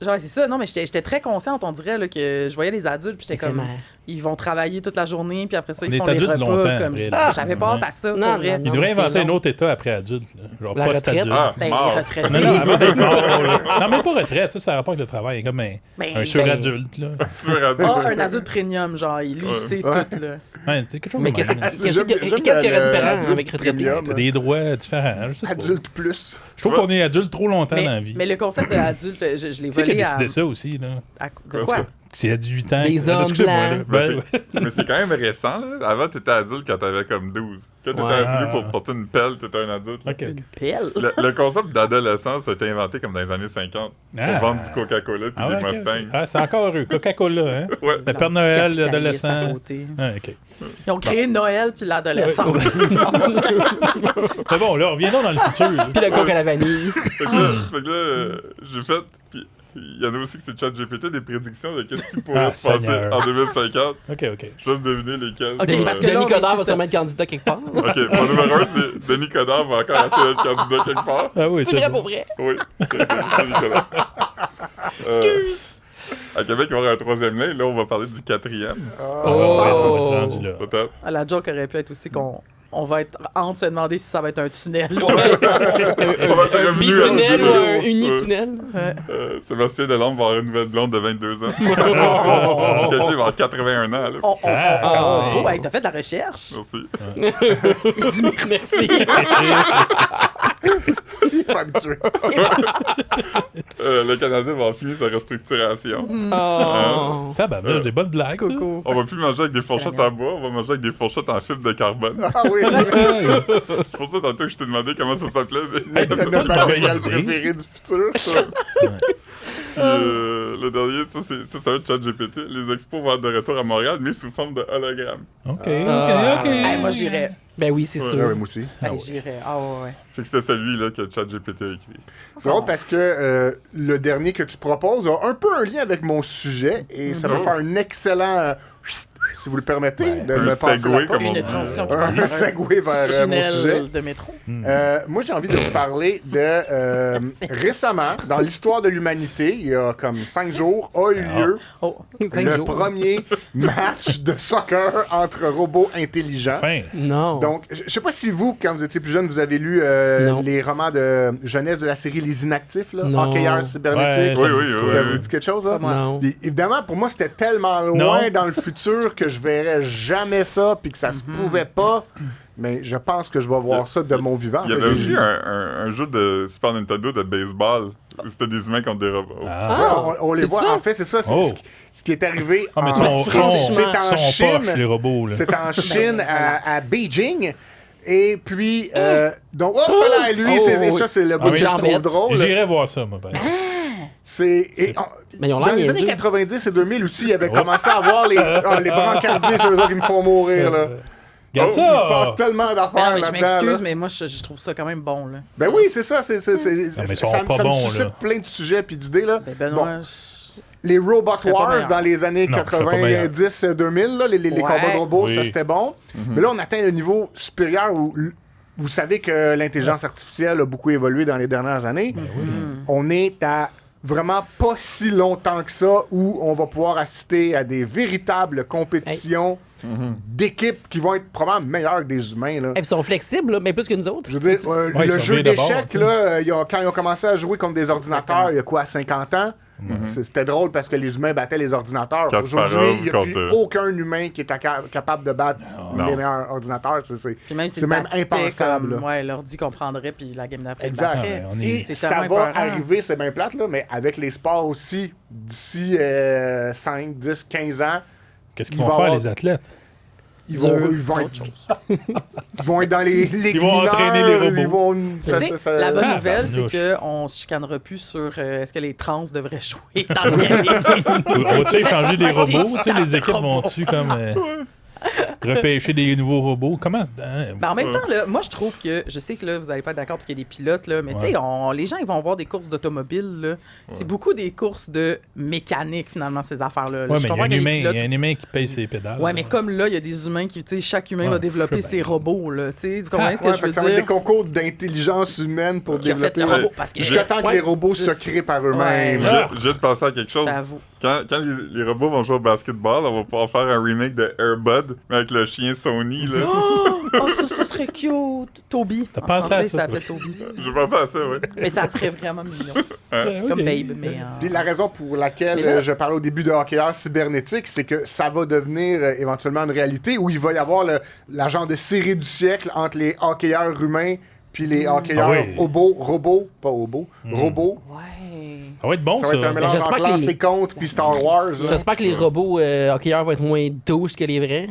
Genre, c'est ça, non, mais j'étais très consciente, on dirait, là, que je voyais les adultes, puis j'étais comme, Éphémère. ils vont travailler toute la journée, puis après ça, On ils est font les adulte repas. longtemps Comme après, ça. là. J'avais pas hâte à ça, Non, pour vrai. non, Il devrait c'est inventer long. un autre état après adulte. Là. Genre La post-adulte. retraite. Ah, Ben, mort. les retraités. Non, non, avant d'être mort. Là. Non, même pas retraite. Ça a rapport avec le travail. Comme un suradulte. Là. Ah, un adulte premium, genre, lui, il sait tout, là. Ouais, c'est quelque chose Mais de qu'est-ce même. qu'il y J'aime aurait différent adulte avec retraité? premium, T'as des droits différents. Je sais pas. Adulte plus. Je trouve qu'on est adulte trop longtemps dans la Mais, vie. mais le concept de adulte, je l'ai Tu sais qui a volé à... décidé ça aussi, là. De quoi? C'est à 18 ans. Des hommes Excusez-moi, là. blancs. Ben, Mais c'est quand même récent, là. Avant, t'étais adulte quand t'avais comme 12. Quand t'étais Ouais. adulte pour porter une pelle, t'étais un adulte. là. OK. Une pelle? Le concept d'adolescence a été inventé comme dans les années 50 Ah. pour vendre du Coca-Cola puis Ah, des ouais, ok, Mustangs. ok. Ah, c'est encore eux. Coca-Cola, hein? Ouais. Le Père Petit Noël, capitaliste à l'adolescent. côté. Ah, OK. Ils ont créé Noël puis l'adolescence. Mais bon, là, reviendons dans le futur. là. Puis le coke à la vanille. Fait que là, j'ai fait. Puis il y en a aussi que c'est ChatGPT des prédictions de qu'est-ce qui pourrait Ah, se passer Seigneur. en 2050. OK, OK. Je laisse deviner lesquels. Ok, parce que là, Denis on est- Coderre va c'est sûrement ça. être candidat quelque part. Ok, mon numéro 1, c'est Denis Coderre va encore essayer d'être candidat quelque part. Ah oui, C'est vrai bon. pour vrai. Oui, c'est Denis Coderre. Excuse. À Québec, il va y avoir un troisième lien. Là, on va parler du quatrième. Ah, ouais, on est rendu là. Peut-être. Ah, la joke aurait pu être aussi qu'on va être entre se demander si ça va être un tunnel. On va être Un revenu à bitunnel ou un zéro. unitunnel. Sébastien Delorme va avoir une nouvelle blonde de 22 ans. Puis quelqu'un va avoir 81 ans. Là. Oh, hey, t'as fait de la recherche. Merci. Il dit merci. Il est pas habitué. Le Canadien va avoir fini sa restructuration. Oh. Tabarnak, des bonnes blagues. ça. Coco. On va plus manger avec des fourchettes en bois, on va manger avec des fourchettes en fibre de carbone. Ah oui, C'est pour ça tantôt que je t'ai demandé comment ça s'appelait. notre pas une matériel mauvaise idée. préféré du futur. Ça. Puis, le dernier, ça c'est un chat GPT. Les expos vont être de retour à Montréal, mais sous forme de hologramme. OK, Ah. OK. Hey, moi, j'irais. Ben oui, c'est Ouais. Ah sûr. oui, moi aussi. Hey, j'irais. Ah ouais. Fait que c'était celui-là que chat GPT a écrit. C'est drôle parce que le dernier que tu proposes a un peu un lien avec mon sujet et ça va faire un excellent, si vous le permettez, Ouais. de Un me passer segway, la comme porte. on Une dit. transition qui Un passe par un segway vers mon sujet. tunnel de métro. Moi, j'ai envie de vous parler de récemment, dans l'histoire de l'humanité, il y a comme 5 jours, a eu lieu Oh. 5 le jours. premier match de soccer entre robots intelligents. Fin. Non. Donc, je sais pas si vous, quand vous étiez plus jeune, vous avez lu Non. les romans de jeunesse de la série Les Inactifs, là, Non. Hockeyeurs cybernétiques. Ouais, Oui. Ça vous dit quelque chose, là? Pas moi. Non. Puis, évidemment, pour moi, c'était tellement loin Non. dans le futur que je verrais jamais ça, puis que ça se pouvait pas. Mais je pense que je vais voir ça de mon vivant. Il y En fait, avait j'ai- aussi un jeu de Super Nintendo de baseball où c'était des humains contre des robots. Ah. Ouais, on les c'est voit. ça? En fait, c'est ça. C'est Oh. ce qui est arrivé. Ah, mais en, sont c'est en Chine. poches, les robots. Là. C'est en Chine, à Beijing. Et puis, donc, hop là, lui, Oh, et oui. ça, c'est le Ah bout oui. que je trouve Jambette. drôle. J'irais voir ça, moi. Ben. Mais ils ont Dans l'air les années niaiseux. 90 et 2000 aussi, il avait commencé à avoir les brancardiers, c'est eux autres qui me font mourir, là. Regarde Il se ça! passe tellement Mais d'affaires non, mais je là-dedans. m'excuse, là. mais moi, je trouve ça quand même bon, là. Ben oui, c'est ça. mais ils sont ça pas me bons, suscite là. plein de sujets puis d'idées, là. Ben, Benoît, Les Robot serais pas Wars meilleur. dans les années Non, je serais pas meilleur. 90-2000, là, les Ouais. combats de robots, Oui. ça c'était bon. Mais là, on atteint le niveau supérieur où vous savez que l'intelligence artificielle a beaucoup évolué dans les dernières années. On est à vraiment pas si longtemps que ça où on va pouvoir assister à des véritables compétitions d'équipes qui vont être probablement meilleures que des humains. Là. Et puis ils sont flexibles, là, mais plus que nous autres. Je veux dire, ils le sont jeu bien d'abord, d'échecs, tu sais. là, quand ils ont commencé à jouer contre des ordinateurs, il y a quoi, 50 ans? C'était drôle parce que les humains battaient les ordinateurs. Kasparov Aujourd'hui, il n'y a plus contre- aucun humain qui est capable de battre Non. les meilleurs ordinateurs. Puis même si C'est même impensable. Comme, ouais, l'ordi comprendrait, puis la game d'après. Exact. le battrait. Ouais, on est- Et C'est ça tellement va épeurant. arriver, c'est bien plate, là, mais avec les sports aussi, d'ici 5, 10, 15 ans, Qu'est-ce qu'ils il vont va faire, avoir- les athlètes? ils Dur. vont être, ils vont être dans les Ils vont entraîner les robots. Ils vont, Tu sais, la bonne Ah, nouvelle, c'est barnouche. qu'on se chicanera plus sur est-ce que les trans devraient jouer dans le game. On va-tu échanger des Ça va être robots? des Tu sais, les chicanes de équipes robots. vont-tu comme repêcher des nouveaux robots? Comment? Mais en même temps, là, moi, je trouve que, je sais que là, vous n'allez pas être d'accord parce qu'il y a des pilotes, là, mais tu sais, les gens, ils vont voir des courses d'automobile. Là. C'est beaucoup des courses de mécanique, finalement, ces affaires-là. Là. Ouais, Je mais il y, a comprends un qu'il y a humain, des il y a pilotes. un humain qui paye ses pédales. Ouais, mais comme là, il y a des humains qui, tu sais, chaque humain Ouais, va développer je sais ses bien. robots, là. Tu sais, vous comprenez ce que Ouais, je fait que veux ça va être des dire? concours d'intelligence humaine pour Qui a fait développer. le robot, parce que... Jusqu'à temps que Ouais, les robots se juste- créent par eux-mêmes. Ouais. Je viens de penser à quelque chose. J'avoue. Quand les robots vont jouer au basketball, on va pouvoir faire un remake de Air Bud, mais avec le chien Sony, là. Oh, ça serait cute! Toby. T'as En pensé à français, ça, ça s'appelait toi? Toby. J'ai pensé à ça, oui. Mais ça serait vraiment mignon. Ok. Comme Babe, mais... Puis la raison pour laquelle Mais là- je parlais au début de hockeyeur cybernétique, c'est que ça va devenir éventuellement une réalité où il va y avoir la genre de série du siècle entre les hockeyeurs humains puis les hockeyeurs Ah oui. robots, pas robots, robots. Ouais. Ça va être bon, Ça va être un ça. mélange j'espère entre que Lance les- et Compte puis Star Wars. là. J'espère que les robots hockeyeurs vont être moins douches que les vrais.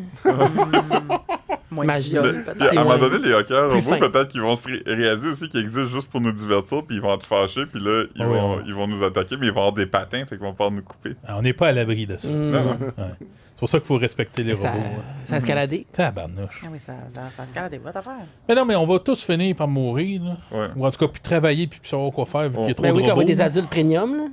Moins Magie. viol, Puis peut-être. à un moment donné, les hackers Plus robots, fin. peut-être qu'ils vont se réaliser aussi qu'ils existent juste pour nous divertir, puis ils vont être fâchés, puis là, Ah oui, ouais. ils vont nous attaquer, mais ils vont avoir des patins, fait qu'ils vont pouvoir nous couper. Ah, on n'est pas à l'abri de ça. Mm. Non, non. Ouais. C'est pour ça qu'il faut respecter les Ça, robots. ça a escaladé. Tabarnouche. Ah oui, ça se calme des boîtes à faire. Mais non, mais on va tous finir par mourir, là. Ouais. Ou en tout cas, plus travailler, puis savoir quoi faire, vu qu'il y a trop Ben de oui, quand on robots. va être des adultes premium, là.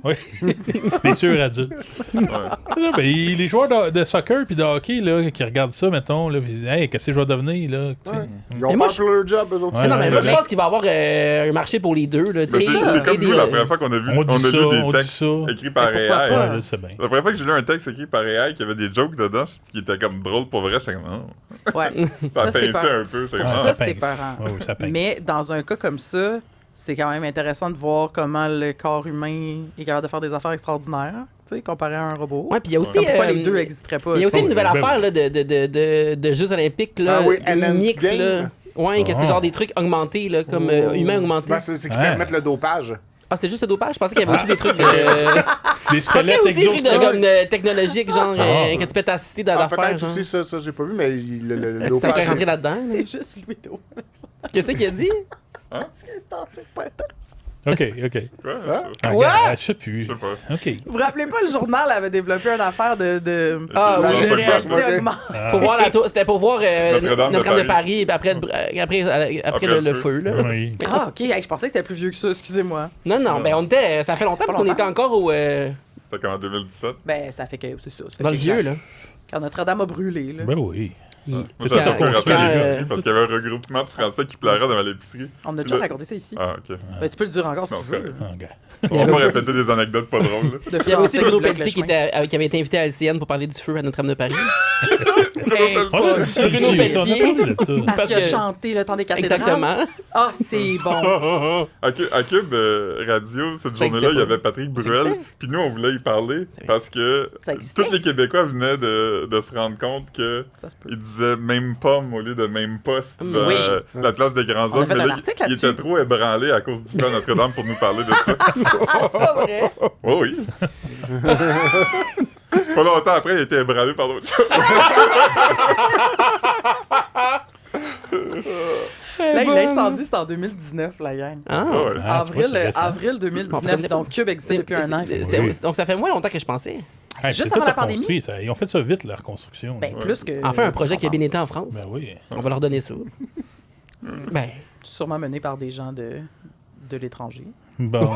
Oui, des sur-adultes. Ouais. Non, mais les joueurs de soccer puis de hockey, là, qui regardent ça, mettons, là, puis ils disent, hey, qu'est-ce que je vais devenir, là? Tu sais. Ils vont Mais moi, faire leur job, eux autres. Ouais, non, mais ouais, moi, ouais. je pense qu'il va y avoir un marché pour les deux, là. tu Mais sais, c'est et comme des, nous, la première fois qu'on a vu, On dit ça, lu on des dit textes ça. écrits par Mais pourquoi AI. pas? Ouais, je sais bien. La première fois que j'ai lu un texte écrit par AI qui avait des jokes dedans, qui était comme drôle pour vrai, j'étais comme, oh. Ouais. Ça Ça, c'était pinçait peur. un peu. J'étais comme, Ouais. ah. Ça, c'était pince. peurant. Ouais, oui, ça pince. Mais dans un cas comme ça, c'est quand même intéressant de voir comment le corps humain est capable de faire des affaires extraordinaires, tu sais, comparé à un robot. Ouais, puis il y a aussi. Comme pourquoi les deux n'existeraient pas. Il y a aussi tu sais. une nouvelle Ben affaire là, de Jeux olympiques, là, Ah oui, des Enhanced mix, Game. là. Ouais, que c'est Ah. genre des trucs augmentés, là, comme humains augmentés. Ben, c'est qu'ils Ouais. permettent le dopage. Ah, c'est juste le dopage? Je pensais qu'il y avait aussi des trucs de... Des Je pensais qu'il y squelettes avait aussi des trucs de, exosquelettes. comme, technologiques, genre, Ah. que tu peux t'assister dans Ah, l'affaire, peut-être genre. aussi, ça j'ai pas vu, mais le Ça dopage. peut rentrer là-dedans. là. C'est juste Louis-Do. Qu'est-ce qu'il a dit? C'est pas intéressant. OK, OK. Quoi? Ah, Quoi? regarde, je sais plus. Je sais pas. OK. Vous vous rappelez pas, le journal avait développé une affaire de Ah, La oui. de Notre-Dame réalité ok. augmentée. Faut voir la tour. C'était pour voir Notre-Dame de Notre-Dame de Paris. Paris, puis après Après le le feu, là. Oui. Ah, ok. Hey, je pensais que c'était plus vieux que ça, excusez-moi. Non, non, ben on était. Ça fait longtemps pas parce qu'on longtemps. était encore au. C'était comme en 2017. Ben, ça fait que c'est ça. ça fait Dans le que vieux, là. Quand Notre-Dame a brûlé, là. Ben oui. Moi, Quand- j'attends qu'on quand- rappelle quand, l'épicerie parce qu'il y avait un regroupement de Français qui pleurait devant l'épicerie. On a déjà raconté ça ici. Ah, ok. Ben, tu peux le dire encore si Non, tu c'est veux. correct. Ah, regarde. On va pas répéter des anecdotes pas drôles. là. De Il y avait aussi Français Bruno qui bloquent Pelletier le chemin. qui avait été invité à LCN pour parler du feu à Notre-Dame de Paris. On a dit ça Bruno aussi, Pelletier. on a parlé de ça. Parce Parce qu'il a que- chanté le temps des cathédrales. Exactement. Ah, c'est bon. À Cube Radio, cette Ça journée-là, il y existait avait Patrick Bruel. existait? Puis nous, on voulait y parler parce que Ça existait? tous les Québécois venaient de se rendre compte que Ça se peut. il disait même pomme au lieu de même poste dans Oui. la place des grands On a hommes. fait Mais un là, article il là-dessus. était trop ébranlé à cause du plan Notre-Dame pour nous parler de ça. Ah, c'est pas vrai. Oh oui. Pas longtemps après, il a été ébranlé par d'autres choses. Là, l'incendie, c'est en 2019, la gang. Ah. Ah ouais. Ah, tu vois, c'est récent. Avril 2019, donc Cube existe depuis un an. Oui. Donc ça fait moins longtemps que je pensais. C'est Hey, juste tout avant la reconstruit, pandémie. ça. Ils ont fait ça vite, la reconstruction. Ben, là. plus que. Enfin, un projet qui a bien été en France. Ben oui. On va leur donner ça. Ben, Sûrement mené par des gens de l'étranger. Bon.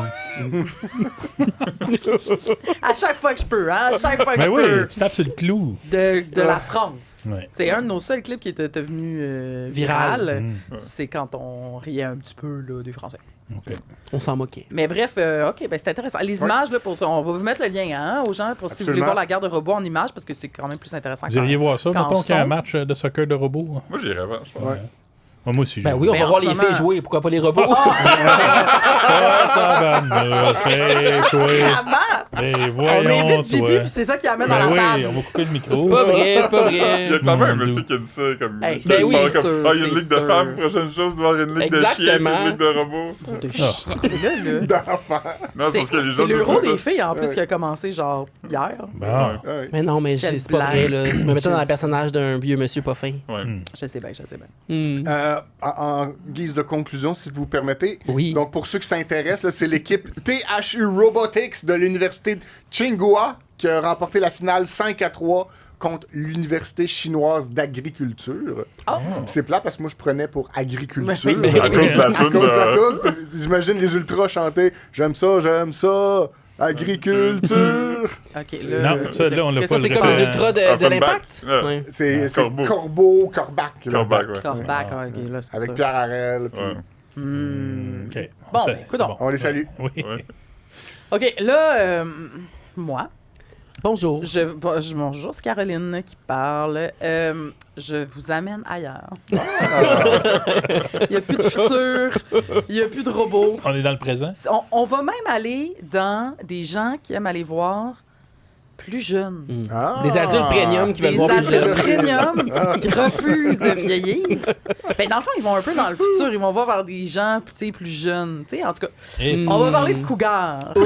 À chaque fois que je peux, hein? À chaque fois que Ben je oui, peux. tu tapes sur le clou. De la France. Ouais. C'est un de nos seuls clips qui était devenu viral. Mm. C'est quand on riait un petit peu là, des Français. On s'en moquait. Mais bref, OK, ben c'est intéressant. Les images, là, on va vous mettre le lien hein, aux gens pour si vous voulez Absolument. voir la guerre de robots en images, parce que c'est quand même plus intéressant. Vous iriez voir ça, quand mettons qu'il y a un son. match de soccer de robots. Moi, j'irais voir, je pense. Ouais. Moi aussi, Ben oui, on Mais va en voir ce les moment- filles jouer, pourquoi pas les robots? Mais On voyons, évite JP, toi. puis c'est ça qui amène Ben à la oui, table. on va couper le micro. C'est pas vrai, c'est pas Il y vrai. a quand même un Mon monsieur Dieu. qui a dit ça comme. Hey, c'est ben oui, pas c'est comme, sûr, il y a une c'est ligue de sûr. femmes, prochaine chose, voir une ligue de chiens, puis Exactement. une ligue de robots. De chien, là. D'enfants. Non, c'est parce que les C'est gens disent l'euro ça. des filles, en plus, qui a commencé, genre, hier. Bon. Ouais. Mais non, mais Quelle c'est pas vrai, là. Je me mettais dans le Je- personnage d'un vieux monsieur pas fin. Ouais. Je sais bien, je sais bien. En guise de conclusion, si vous permettez. Oui. Donc, pour ceux qui s'intéressent, là, c'est l'équipe THU Robotics de l'Université de Tsinghua qui a remporté la finale 5-3 contre l'Université chinoise d'agriculture. C'est plat parce que moi, je prenais pour agriculture. Mais À cause de la À toune cause de la de. toune, parce que j'imagine les ultras chanter « J'aime ça, agriculture OK, là. Non, ça, là, on l'a que pas ça, le C'est comme les référent. ultras de Offenbach. l'impact. Ouais. Ouais. ». C'est Corbeau. Corbac. là. Corbac, ouais. Corbac, OK, là, c'est pour Avec ça. Pierre Harel. puis- Ouais. OK. Bon, Ça, ben, c'est coudonc. bon. On les salue. Oui. Ouais. OK, là, moi, Bonjour. bonjour, c'est Caroline qui parle. Je vous amène ailleurs. Il n'y a plus de futur, il n'y a plus de robots. On est dans le présent. On va même aller dans des gens qui aiment aller voir plus jeunes. Ah. Des adultes premium qui veulent Des voir les adultes jeunes. premium qui refusent de vieillir. Ben, dans le fond, ils vont un peu dans le futur. Ils vont voir vers des gens tu sais, plus jeunes. Tu sais, en tout cas, Et- on va parler de cougars. On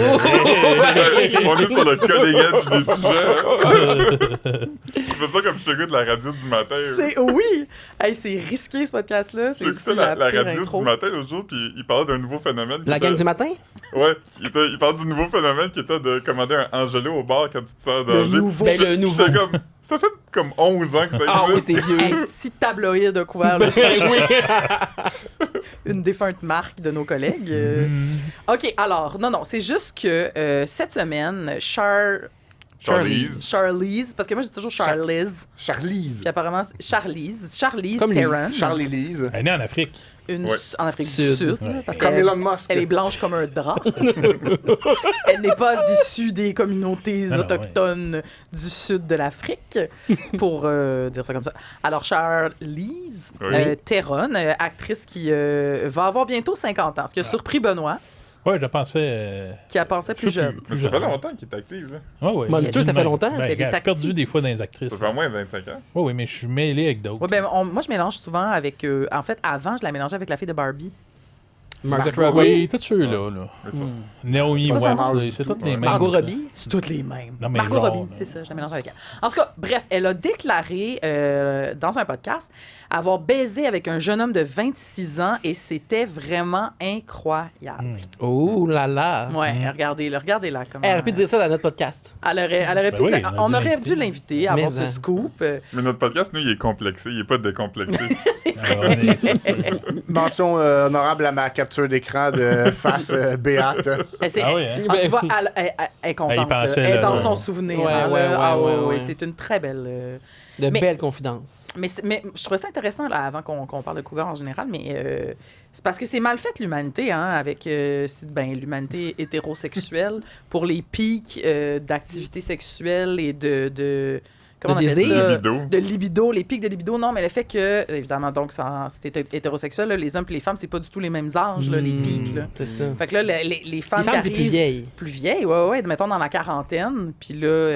est sur le cutting edge du sujet. Je fais ça comme je t'écoute la radio du matin. Oui! Hey, c'est risqué, ce podcast-là. C'est J'écoutais aussi la pire radio intro. du matin l'autre jour, puis il parlait d'un nouveau phénomène. qui La était- gang du matin? Ouais, il parle du nouveau phénomène qui était de commander un Angelo au bar quand tu te sors Le danger. nouveau. Ben, le nouveau. J'étais comme, ça fait comme 11 ans que ça Ah oui, existe. c'est vieux. Un petit tabloïd a couvert le sujet. Une défunte marque de nos collègues. OK, alors, non, c'est juste que cette semaine, Charlize, parce que moi j'ai toujours Charlize, Charlize. puis apparemment Charlize Comme Lise. Theron, Charlie-Lise. Elle est née en Afrique. Ouais. en Afrique du Sud. Sud, là, Ouais. parce Comme qu'elle Elon Musk. elle est blanche comme un drap. Elle n'est pas issue des communautés Ah non, autochtones du sud de l'Afrique, pour dire ça comme ça. Alors, Charlize Oui. Theron, actrice qui va avoir bientôt 50 ans, ce qui a surpris Benoît, Ouais, je pensais. qui a pensé plus jeune. Mais ça fait longtemps qu'il est actif, là. Ouais, ouais. Mon Dieu, ça fait longtemps Ben, qu'elle est regarde, je suis perdu active. des fois dans les actrices. Ça fait au moins 25 ans. Oui, oui, mais je suis mêlé avec d'autres. Ouais, ben, moi, je mélange souvent avec... en fait, avant, je la mélangeais avec la fille de Barbie. Margot Margot Robbie. Oui, tous ceux-là. Là. Mais ça. Naomi Ça, ça Watts, marche c'est du toutes tout. les mêmes. Margot ça. Robbie. C'est toutes les mêmes. Non, mais Margot genre, Robbie, là. c'est ça, je la mélange avec elle. En tout cas, bref, elle a déclaré dans un podcast avoir baisé avec un jeune homme de 26 ans et c'était vraiment incroyable. Oh là là. Ouais, regardez-la. Comment... Elle aurait pu dire ça dans notre podcast. Elle aurait Ben pu oui, dire- on a on dû aurait l'inviter. dû l'inviter à Mais avoir ce hein. scoop. Mais notre podcast, nous, il est complexé. Il est pas décomplexé. Alors, on est- Mention honorable à ma capture d'écran de face Béate. Ah oui, hein? tu vois, elle est contente. Elle y pensait, là. Elle est là, dans ça. son souvenir. Ouais, hein, ouais, là. Ah ouais, ouais, ouais, ouais, ouais. c'est une très belle... De Mais- belles confidences. Mais je trouvais ça intéressant, là, avant qu'on parle de cougar en général, mais c'est parce que c'est mal fait l'humanité, hein, avec l'humanité hétérosexuelle pour les pics d'activité sexuelle et de comment De on appelle désir? ça? Libido. De libido, les pics de libido. Non, mais le fait que, évidemment, donc, c'était hétérosexuel, là, les hommes et les femmes, c'est pas du tout les mêmes âges, là, les pics. Là. C'est ça. Fait que là, les femmes, Les femmes, qui c'est plus arrivent vieille. plus vieilles, ouais, mettons dans la quarantaine, puis là,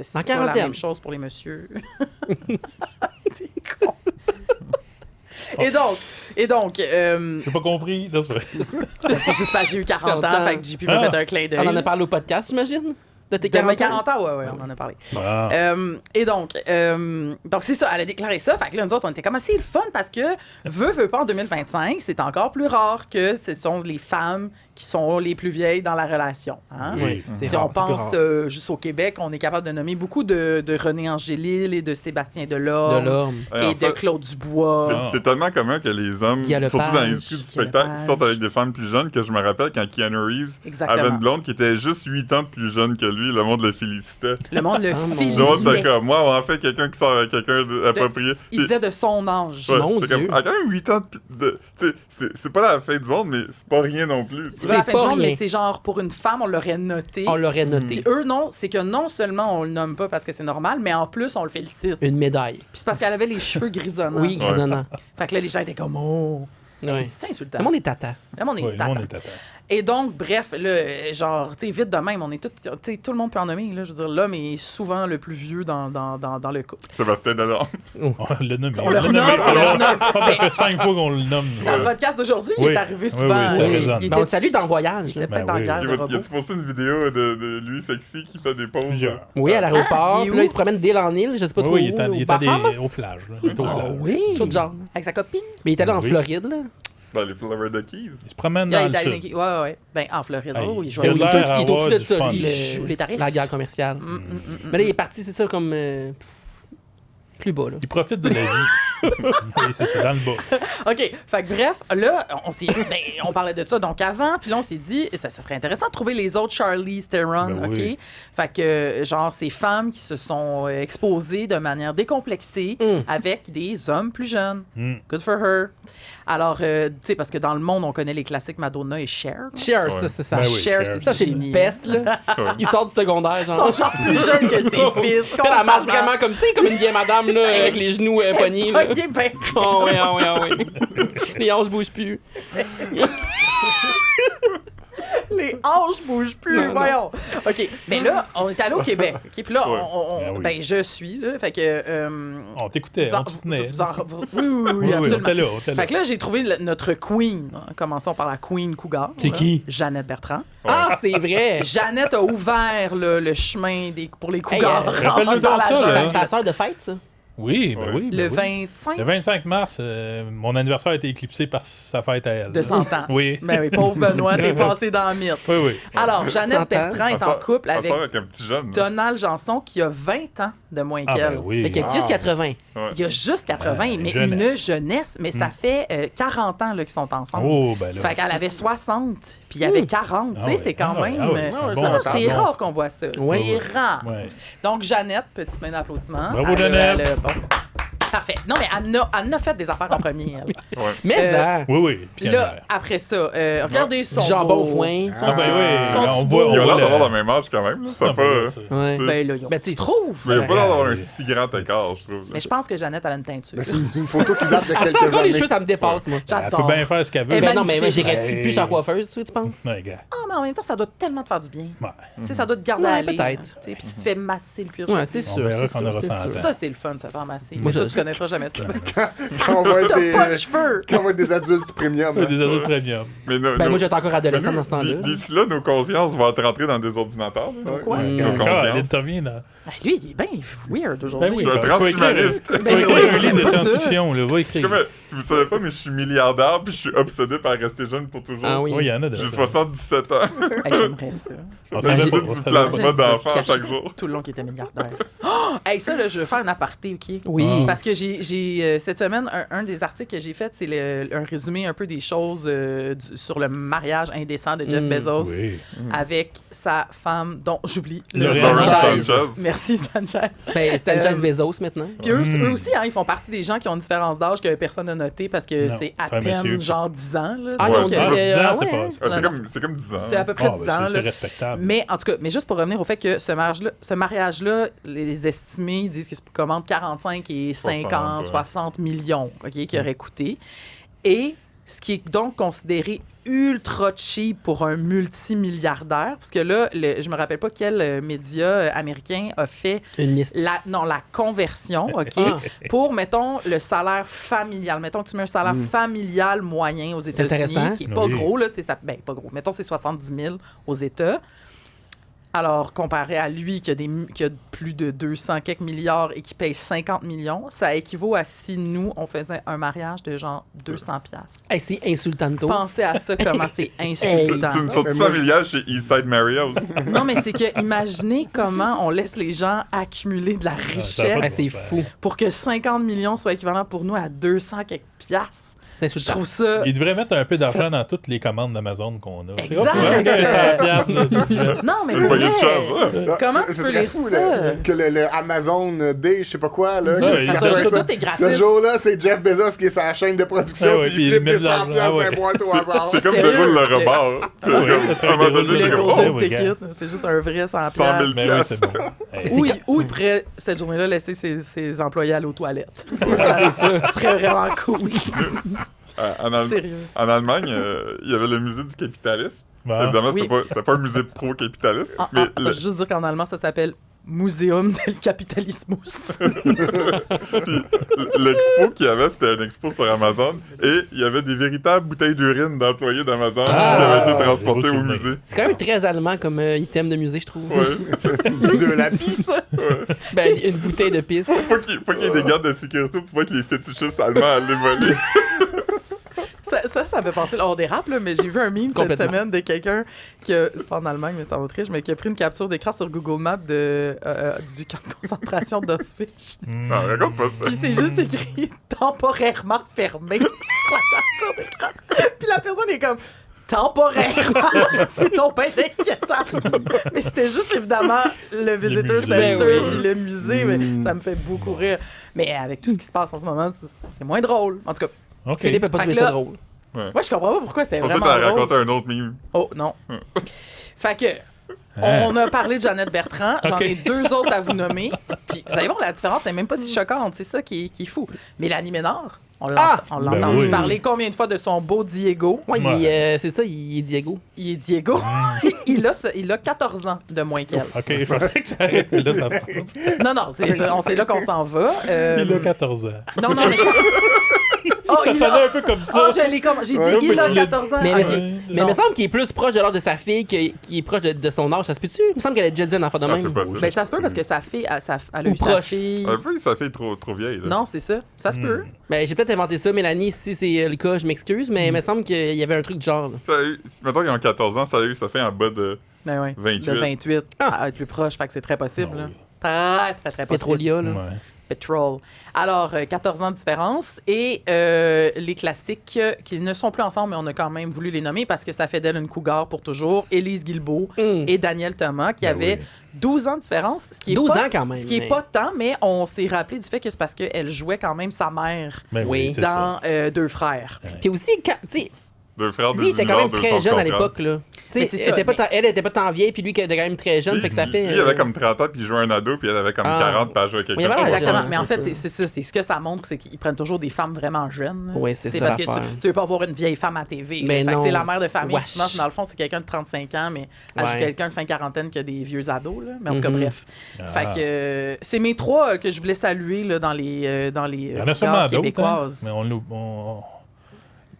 c'est En pas la quarantaine. même chose pour les messieurs. C'est con. Et donc, J'ai pas compris. Non, c'est vrai. c'est juste parce que j'ai eu 40 ans, 40 ans. fait que JP m'a Ah. fait un clin d'œil. On en a parlé au podcast, j'imagine? De tes De mes 40 40 ans, ouais, on en a parlé. Ah. Et donc c'est ça, elle a déclaré ça. Fait que là, nous autres, on était comme, c'est le fun parce que, veut pas, en 2025, c'est encore plus rare que ce sont les femmes qui sont les plus vieilles dans la relation. Hein? Oui, Si c'est rare, on c'est plus pense rare. juste au Québec, on est capable de nommer beaucoup de René Angélil et de Sébastien Delorme De l'homme. Ouais, en et de fait, Claude Dubois. c'est tellement commun que les hommes, Guy Lepage. surtout dans l'industrie du Guy spectacle, Lepage. sortent avec des femmes plus jeunes, que je me rappelle quand Keanu Reeves Exactement. avait une blonde qui était juste 8 ans plus jeune que lui, le monde le félicitait. Le monde le Ah, mon Le monde, félicitait. c'était comme, moi, en fait, quelqu'un qui sort avec quelqu'un d'approprié. Il disait de son âge. Ouais, Mon c'est Dieu. comme, à quand même 8 ans tu sais, c'est pas la fin du monde, mais c'est pas rien non plus. C'est pas la fin pas du monde, rien. mais c'est genre, pour une femme, on l'aurait noté. On l'aurait noté. Puis eux, non, c'est que non seulement on le nomme pas parce que c'est normal, mais en plus, on le félicite. Une médaille. Puis c'est parce qu'elle avait les cheveux grisonnants. Oui, grisonnant. Fait que là, les gens étaient comme, oh. Ouais. C'est insultant. Le monde est tata. Le monde est Ouais, le tata. monde est tata. Et donc, bref, là, genre, tu sais, vite de même, on est tous, tu sais, tout le monde peut en nommer, là. Je veux dire, l'homme est souvent le plus vieux dans le couple. Sébastien Delorme. On le nomme. On le renomme, on le renomme. Je pense que ça fait 5 fois qu'on le nomme. Dans le podcast d'aujourd'hui, il Oui. est arrivé Oui, souvent. oui, ça résonne. il Ben, on le était- salue dans le voyage. Il là. était peut-être Ben en oui. guerre de Il robots. a-tu posté une vidéo de lui sexy qui fait des pauses? Plusieurs. Oui, à l'aéroport. il est Puis là, où? il se promène d'île en île, je sais pas trop Oui, où. il est aux allé Bahamas. aux plages. là. Il est au Ah plage. oui! Tout genre. Avec sa copine? Mais il est allé en Oui. Floride, là. Dans les Florida Keys. Il se promène Il dans a le été sud. allé- ouais, ouais. Ben, en Floride. Hey, Oh, il joue il a Il l'air est à au-dessus avoir de du ça, fun. lui, Il joue les tarifs. la guerre commerciale. Mais là, il est parti, c'est ça, comme plus bas, là. Il profite de la vie. Oui, c'est ça, dans le bas. OK. Fait que bref, là, on parlait de ça donc avant, puis là, on s'est dit, ça serait intéressant de trouver les autres Charlize Theron, Ben OK? oui. Fait que, genre, ces femmes qui se sont exposées de manière décomplexée avec des hommes plus jeunes. Mm. Good for her. Alors, tu sais, parce que dans le monde, on connaît les classiques Madonna et Cher. Cher, Ouais. ça, c'est ça. Ben oui, Cher, Cher. c'est Ça, c'est génie. une peste, là. Il sort du secondaire, Ils genre. sont genre plus jeunes que ses fils. Elle marche vraiment comme, tu sais, comme une vieille madame, là, avec les genoux pognés, là. OK, ben, Oh, oui, oh, oui, oh, oui. Les hanches bougent plus. les hanches bougent plus, Non, non. voyons. OK, mais là, on est allé au Québec. OK, puis là, Ouais. Ben oui. ben, je suis, là, fait que... On t'écoutait, vous en- on te soutenait. vous en- oui, oui, Oui, oui, on absolument. était là, on était là. Fait que là, j'ai trouvé notre queen. Commençons par la queen Cougar. C'est là. qui? Jeannette Bertrand. Ah, c'est vrai. Jeannette a ouvert là, le chemin pour les Hey, Cougars. rappelle-nous dans donc la ça, jungle. là. Ta soeur de fête, ça? Oui, ben Ouais. oui. ben Le oui. 25 Le 25 mars, mon anniversaire a été éclipsé par sa fête à elle. de 100 ans. Oui. Ben oui, pauvre Benoît, t'es passé dans le mythe. Oui, oui. Alors, Jeannette 100 ans. Bertrand est en couple Elle avec sort avec un petit jeune. là. Donald Janson qui a 20 ans de moins Ah, qu'elle. ben oui. Fait qu'il y a juste 80. Il y a juste 80, Ouais, mais jeunesse. une jeunesse. Mais ça fait 40 ans là, qu'ils sont ensemble. Oh, ben là. Fait qu'elle avait 60, puis il y avait 40. Ah tu sais, ouais. c'est quand Ah ouais, même... ah ouais, c'est un bon ça, temps. c'est Bon. rare qu'on voit ça. Ouais. C'est rare. Ouais. Donc, Jeannette, petite main d'applaudissement. Bravo, Elle a- Jeannette. elle a- bon. Parfait. Non, mais elle a fait des affaires en premier, elle. Ouais. Mais ça. Oui, oui. Puis là, après ça, regardez son Du jambon au beau. foin. Ah, ben oui. Sont-ils On beaux? voit, Ils ont l'air le- d'avoir le même âge quand même. Là. Ça Ah, a pas, ben, ça. Ouais. Ben là, Ben, tu sais, trouve. mais il n'y a pas l'air d'avoir un Ouais. si grand écart, je trouve. Mais je pense que Jeannette, elle a une teinture. Mais c'est une photo qui date de Ah, quelques encore les années. cheveux, ça me dépasse, moi. Elle peut J'adore. bien faire ce qu'elle veut. Eh Ben ben, non, mais moi, magnifique. j'irais-tu plus chez la coiffeuse, tu penses? Ouais, gars. Ah, mais en même temps, ça doit tellement te faire du bien. Ouais. Tu sais, ça doit te garder Ouais, à aller. peut-être. Tu sais, puis tu te fais masser le cuir Ouais, c'est chevelu. On sûr. verra c'est qu'on sûr, aura c'est 100 sûr. ans. Ça, c'est le fun de se faire masser. Moi, Mais je- toi, tu connaîtras jamais ça. Quand on va être T'as pas de des, cheveux! quand on va être des adultes premium. Des adultes premium. Mais Ben, moi, j'étais encore adolescent nous, dans ce temps-là. D'ici là, nos consciences vont être rentrées dans des ordinateurs. là. Quoi? Nos Encore, elle consciences. intervient dans. Ben, lui, il est bien weird aujourd'hui. Ben oui, Je suis un faut écrire- transhumaniste. faut Ben écrire oui, un livre j'aime de pas ça. science-fiction, là. Va Comme, écrire. vous savez pas, mais je suis milliardaire puis je suis obsédé par rester jeune pour toujours. Ah oui. Oui, il y en a de J'ai ça. 77 ans. Hey, j'aimerais ça. On Je savait visite pas, on du savait plasma pas. d'enfants Cache chaque jour. Tout le long qu'il était milliardaire. Oh! Hey, ça, là, je veux faire un aparté, OK? Oui. Parce que j'ai cette semaine, un des articles que j'ai fait, c'est un résumé un peu des choses sur le mariage indécent de Jeff Bezos Oui. avec sa femme, dont j'oublie le L'Oréal nom. Sanchez. Sanchez. Merci, Sanchez. Ben, Sanchez Bezos, maintenant. Puis eux aussi, hein, ils font partie des gens qui ont une différence d'âge que personne n'a noté parce que Non, c'est à c'est un peine monsieur. genre 10 ans. Là, Ah, Ouais, non, c'est Ah, 10 ans, c'est ouais, pas. Ah, Non, c'est comme 10 ans. c'est à peu près Ah, 10 ben, ans. c'est là. respectable. Mais en tout cas, mais juste pour revenir au fait que ce mariage-là, les estimés ils disent que c'est entre 45 et 50, ouais. 60 millions, OK, qui aurait coûté. Et ce qui est donc considéré ultra cheap pour un multimilliardaire, parce que là, je me rappelle pas quel média américain a fait Une liste. la conversion, OK, Ah. pour, mettons, le salaire familial. Mettons que tu mets un salaire familial moyen aux États-Unis, intéressant. qui est pas Oui. gros, là, pas gros. Mettons, c'est 70 000 aux États. Alors, comparé à lui qui a plus de 200 quelques milliards et qui paye 50 millions, ça équivaut à si nous, on faisait un mariage de genre 200 piastres. Hey, c'est insultanto. Pensez à ça, comment c'est C'est insultant. une sortie familiale chez Eastside Mario's. Non, mais c'est que, imaginez comment on laisse les gens accumuler de la ça a pas richesse de Ah, c'est fou. pour que 50 millions soit équivalent pour nous à 200 quelques piastres. C'est Je insultant. trouve ça... Il devrait mettre un peu d'argent dans toutes les commandes d'Amazon qu'on a. Tu sais, Exact. hop, ouais, 200 piastres, là. Non, mais Une pour poignée de vrai, change, là. comment tu Ce peux serait lire fou, ça? que le Amazon Day, je sais pas quoi, là. Ouais, que- ça, que- tout est gratis. Ce jour-là, c'est Jeff Bezos qui est sur la chaîne de production, Ah ouais, puis puis il il flippe met des de 100 l'argent. piastres Ah ouais. d'un boîte au hasard. C'est comme Sérieux? De Gaulle le rebord. C'est Ouais, comme, ça serait à un moment De Gaulle donné, le Le le rebord. golden gros. Ouais, ticket, gars. c'est juste un vrai 100 100 000 piastres. Mais oui, c'est bon. Hey, Ou il pourrait, cette journée-là, laisser ses employés aller aux toilettes. C'est ça. Ce serait vraiment cool. En Sérieux. En Allemagne, il y avait le musée du capitalisme. bon. Évidemment, Oui. c'était pas un musée pro-capitaliste, Ah, mais je veux juste dire qu'en allemand, ça s'appelle Museum del Capitalismus. l'expo qu'il y avait, c'était une expo sur Amazon, et il y avait des véritables bouteilles d'urine d'employés d'Amazon qui avaient été transportées beau au souvenir. musée. C'est quand même très allemand comme item de musée, je trouve. Ouais. De la pisse. Ben, une bouteille de pisse. Faut qu'il y ait des gardes de sécurité pour pas que les fétichistes allemands aillent les voler. Ça me fait penser, là, on dérape, là, mais j'ai vu un meme cette Complètement. semaine de quelqu'un c'est pas en Allemagne, mais c'est en Autriche, mais qui a pris une capture d'écran sur Google Maps du camp de concentration d'Auschwitz. Non, raconte pas ça. Puis c'est juste écrit temporairement fermé sur la capture d'écran. Puis la personne est comme temporairement, c'est ton pain inquiétant. Mais c'était juste évidemment le Visitor musée. Center Ben oui. puis le musée, mais ça me fait beaucoup rire. Mais avec tout ce qui se passe en ce moment, c'est moins drôle. En tout cas, OK. Philippe a pas Fait trouvé que ça là- drôle. moi je comprends pas pourquoi c'était C'est pour ça que vraiment t'as drôle. raconté un autre meme. Oh non. Fait que on a parlé de Jeannette Bertrand. J'en Ok. ai deux autres à vous nommer. Puis vous allez voir, la différence n'est même pas si choquante. C'est ça qui est fou. Mélanie Ménard, on l'a Ben entendu oui. parler combien de fois de son beau Diego. Ouais, Ouais. c'est ça, il est Diego. Il est Diego. il a 14 ans de moins qu'elle. OK, je pensais que ça arrêtait là dans la phrase. Non, c'est là qu'on s'en va. Il a 14 ans. Non, mais oh, Ça il sonnait a... un peu comme ça. Oh, j'ai dit Ouais, il a mais tu l'as- 14 ans. Mais, Ah, mais, c'est- Ouais. mais il me semble qu'il est plus proche de l'âge de sa fille qui est proche de son âge. Ça se peut-tu? Il me semble qu'elle a déjà dit un enfant de Ah, même. c'est possible. Ben, ça se peut parce que sa fille, elle a Ou eu sa proche. fille. Un peu, ça fait trop vieille. Là. Non, c'est ça. Ça se peut. Ben, j'ai peut-être inventé ça, Mélanie. Si c'est le cas, je m'excuse, mais il me semble qu'il y avait un truc du genre. là. Sérieux, mettons qu'ils ont 14 ans, sérieux, ça fait en bas de... Ben oui. 28. De 28. À être plus proche, fait que c'est très possible. Ah là. oui. Très possible. Pétrolia, là. Ouais. Petrol. Alors, 14 ans de différence. Et les classiques qui ne sont plus ensemble, mais on a quand même voulu les nommer parce que ça fait d'elle une cougar pour toujours. Élise Guilbeault et Daniel Thomas, qui Ben avaient oui. 12 ans de différence. Ce qui est 12 pas, ans quand même, Ce qui n'est mais- pas tant, mais on s'est rappelé du fait que c'est parce qu'elle jouait quand même sa mère Ben Oui. c'est ça. dans Deux frères. Puis aussi, tu sais, Deux frères, lui, il était quand même très jeune à l'époque, là. Tu Mais sais, c'est elle ça, était pas mais- tant- elle était pas tant vieille, puis lui, qui était quand même très jeune, fait que ça fait. Lui, il avait comme 30 ans, puis il jouait un ado, puis elle avait comme Ah. 40, puis elle jouait Oui, il quelqu'un. avait l'air Exactement. jeune, Mais en c'est fait, ça. c'est ça. C'est ce que ça montre, c'est qu'ils prennent toujours des femmes vraiment jeunes. là. Oui, c'est ça Parce que l'affaire. tu veux pas voir une vieille femme à TV. là. Ben Fait que, non. tu sais, la mère de famille, Wesh. souvent, dans le fond, c'est quelqu'un de 35 ans, mais elle joue Ouais. quelqu'un de fin quarantaine qui a des vieux ados. Là. Mais en tout cas, Mhm. bref. Ah. Fait que c'est mes trois que je voulais saluer là, dans les Il y en a sûrement gares d'autres. Hein, québécoises. mais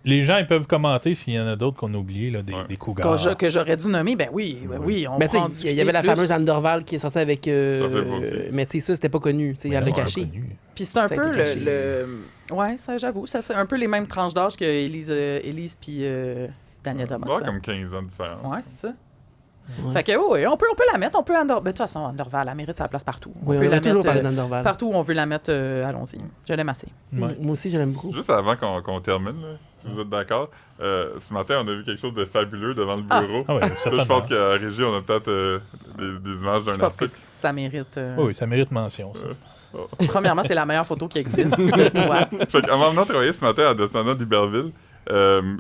les gens, ils peuvent commenter s'il y en a d'autres qu'on a oubliés, là, des cougars. Que j'aurais dû nommer, ben oui, on Mais tu prend sais, il y avait la fameuse Anne Dorval qui est sortie avec. Ça fait pas aussi. Mais tu sais, ça, c'était pas connu. Tu sais, Mais elle l'a non, caché. inconnu. Puis c'est un Ça a peu été caché. Ouais, ça, j'avoue. Ça, c'est un peu les mêmes tranches d'âge que Élise puis Daniel Thomas. Ouais, ça. comme 15 ans de différence. Ouais, c'est ça. Ouais. Fait que oui, on peut la mettre, on peut ben, de toute façon, Anne Dorval, elle mérite sa place partout. Oui, peut on la a toujours mettre parlé d'Anne Dorval. partout où on veut la mettre, allons-y. Je l'aime assez. Ouais. Moi aussi, je l'aime beaucoup. Juste avant qu'on termine, là, si vous êtes d'accord, ce matin, on a vu quelque chose de fabuleux devant le bureau. Ah ouais, Ça, je certainement. pense qu'à la régie, on a peut-être des images d'un Je pense que article. ça mérite. Oui, ça mérite mention. Ça. Premièrement, c'est la meilleure photo qui existe de toi. Fait qu'en m'en venant travailler ce matin à Descendant d'Iberville,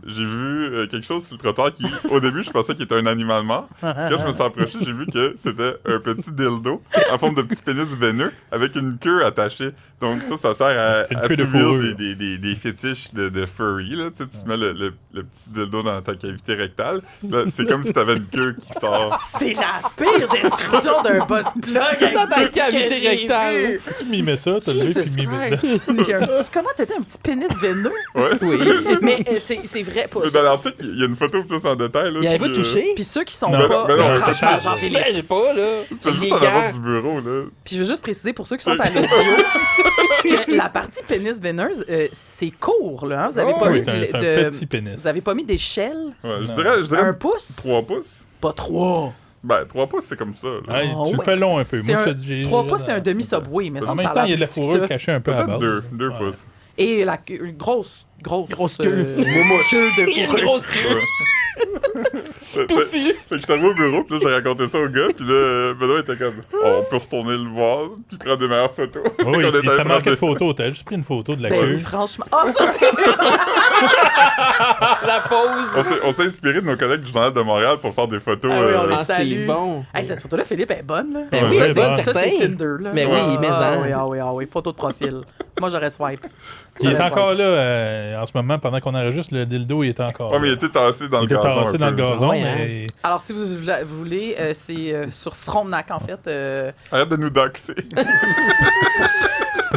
j'ai vu quelque chose sur le trottoir qui, au début, je pensais qu'il était un animal mort. Quand je me suis approché, j'ai vu que c'était un petit dildo en forme de petit pénis veineux avec une queue attachée. Donc ça sert Une à queue de assouvir fourrure. des fétiches de furry. Là. Tu sais, tu mets le petit dildo dans ta cavité rectale. Là, c'est comme si t'avais une queue qui sort. C'est la pire description d'un bot plug Dans ta que cavité j'ai rectale. vu. Tu mimais ça, t'as levé, Jesus puis mimais Christ. Comment t'étais un petit pénis veineux? Ouais. Oui. Mais mais c'est vrai. Pas, Mais dans l'article, il y a une photo plus en détail. Là, Il avait sur pas le- touché. Puis ceux qui sont Non, pas. mais non, franchement, c'est ça. Jean-Philippe. Ben, j'ai pas, là. C'est juste Des en avant gants. du bureau, là. Puis je veux juste préciser pour ceux qui sont à l'audio que la partie pénis veineuse, c'est court, là. Hein? Vous avez pas Oui, mis c'est un petit pénis. Vous avez pas mis d'échelle? Ouais, je Non. dirais Un pouce? 3 pouces. Pas 3. Ben, 3 pouces, c'est comme ça. Là. Hey, Ah tu le ouais. fais long un peu. C'est Moi, un- je te dis. 3 pouces, c'est un demi-subway, mais ça En me même semble temps, il y a de la plus petit que fourrure ça. cachée un peu à la Peut-être base. 2 Ouais. pouces. Et une grosse queue queue. queue de Il y a une fourrure. grosse queue. Fait que j'étais arrivé au bureau, puis là, j'ai raconté ça au gars, puis là, Benoît était comme, oh, on peut retourner le voir, puis prendre des meilleures photos. Oui, Qu'on était ça prendre manquait de des- photos. T'as juste pris une photo de la Ben queue. oui, franchement. Ah, ça, c'est. La pause. On s'est inspiré de nos collègues du Journal de Montréal pour faire des photos. Ah oui, on les Ah, c'est salue. bon. Hey, cette photo-là, Philippe, elle est bonne, là. Ben Ouais, oui, c'est c'est bon. bon, Ça, certain. c'est Tinder, là. Mais oui, mais ah, en. oui, photo de profil. Moi, j'aurais swipe. Il est J'aurais encore swipe. là en ce moment, pendant qu'on enregistre, le dildo, il est encore Ouais, mais il là. était tassé dans le Il était gazon. tassé un dans le peu. gazon, Ouais, mais... Alors, si vous voulez, c'est sur Frontenac, en fait. Arrête de nous doxer.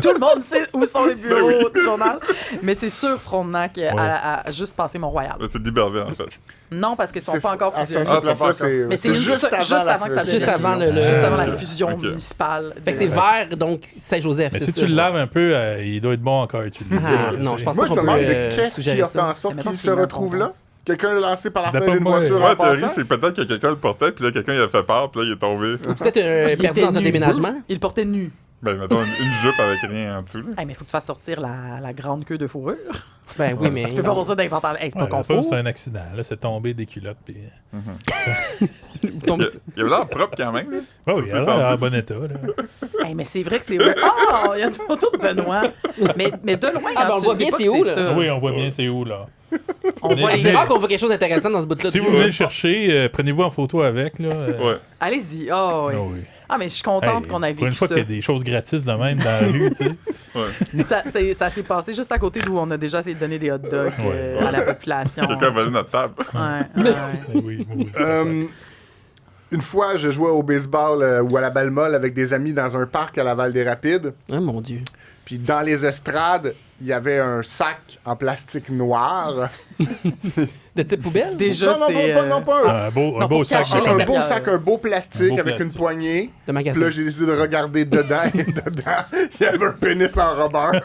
Tout le monde sait où sont les Ben bureaux du journal. Mais c'est sur Frontenac, à juste passer Mont-Royal. C'est d'Iberville, en fait. Non, parce qu'ils sont C'est pas encore à fusionnés. ce Ah, place-là, c'est pas c'est Mais c'est juste avant juste la avant que ça fusion. Juste devienne avant le- Juste avant la Ah, fusion ok. municipale. Fait que c'est vert, donc Saint-Joseph. Mais c'est si ça. tu le laves un peu, il doit être bon encore utilisé. Ah, non, je pense Moi, pas je me qu'on demande peut de qu'est-ce qui suggérer a fait en ça. sorte Mais qu'il mettons se qu'il retrouve est là. Quelqu'un l'a lancé par la D'après fenêtre d'une moi, voiture Moi, en la théorie, passant. c'est peut-être que quelqu'un le portait, puis là, quelqu'un il a fait peur, puis là, il est tombé. C'est peut-être Il perdu était dans un nu. déménagement. Il portait nu. Ben, mettons une jupe avec rien en dessous. Là. Hey, mais il faut que tu fasses sortir la grande queue de fourrure. Ben oui, mais. Tu peux pas avoir ça d'inventaire. Hey, c'est Ouais, pas la qu'on preuve, faut. c'est un accident. Là, c'est tombé des culottes. Puis... Ton Il petit- avait l'air propre quand même. Là. Oh, oui, C'est il a l'air tendu. en bon état. Là. Hey, mais c'est vrai que c'est vrai. Oh, il y a une photo de Benoît. Mais de loin, Ah, quand ben, on tu voit sais bien pas c'est que où, c'est là. ça. Oui, on voit bien c'est où, là. On voit Mais- les... C'est rare qu'on voit quelque chose d'intéressant dans ce bout-là. Si vous venez le chercher, prenez-vous en photo avec. Là, Ouais. Allez-y. Ah oui. Ah oui. Ah, mais je suis contente Hey, qu'on ait pour une vécu fois ça. qu'il y a des choses gratis de même dans la rue, tu sais. Ça s'est passé juste à côté d'où on a déjà essayé de donner des hot dogs Ouais. à la population. Quelqu'un a volé notre table. Ouais. Oui, oui, Une fois, je jouais au baseball ou à la balle molle avec des amis dans un parc à Laval-des-Rapides. Oh mon Dieu. Puis dans les estrades, il y avait un sac en plastique noir. De type poubelle? Déjà, non, c'est... non, pas un beau, non, un beau pour sac cacher de un l'intérieur. beau sac, un beau plastique Un beau avec plastique. une poignée. De Puis magasin. là, j'ai décidé de regarder dedans et dedans, il y avait un pénis en rubber.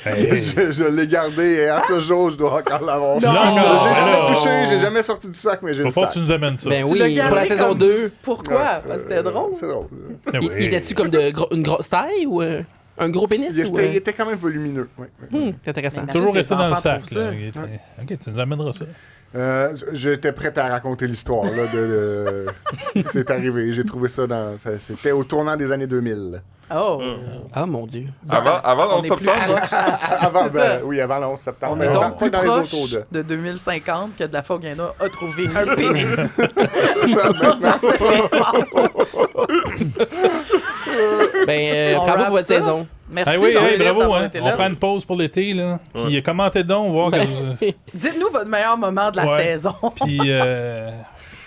Hey, je l'ai gardé et à ce jour, je dois encore l'avoir. Tu l'as encore? Je l'ai jamais Alors, touché, j'ai jamais sorti du sac, mais j'ai Faut le pas que sac. tu nous amènes ça. Ben Tu l'as oui, pour la gardé saison comme- 2. Pourquoi? Parce que c'était drôle. C'est drôle. Ah oui. Il était-tu comme de une grosse taille ou un gros pénis? Il ou, était, il était quand même volumineux. Ouais, ouais. C'est intéressant. Mais Toujours Imagine resté tes dans le enfants sac. trouvent Là. ça. Il était- Ok, tu nous amèneras ça. J'étais prêt à raconter l'histoire. Là, c'est arrivé. J'ai trouvé ça dans. C'était au tournant des années 2000. Oh! Ah mon Dieu. Avant On le est 11 plus septembre. proche. Avant, C'est ça. oui, avant le 11 septembre. On est Pas donc plus dans les proche autos de. de 2050 que de la fois où Guyana a trouvé un pénis. C'est ça, maintenant, c'est ça. Ben, On bravo wrap pour votre ça. saison. Merci, Ah oui, Jean-Philippe, bravo. d'avoir Hein. été On là. prend une pause pour l'été. Là. Puis commentez donc, voir Ben. que... Dites-nous votre meilleur moment de la Ouais. saison. Puis...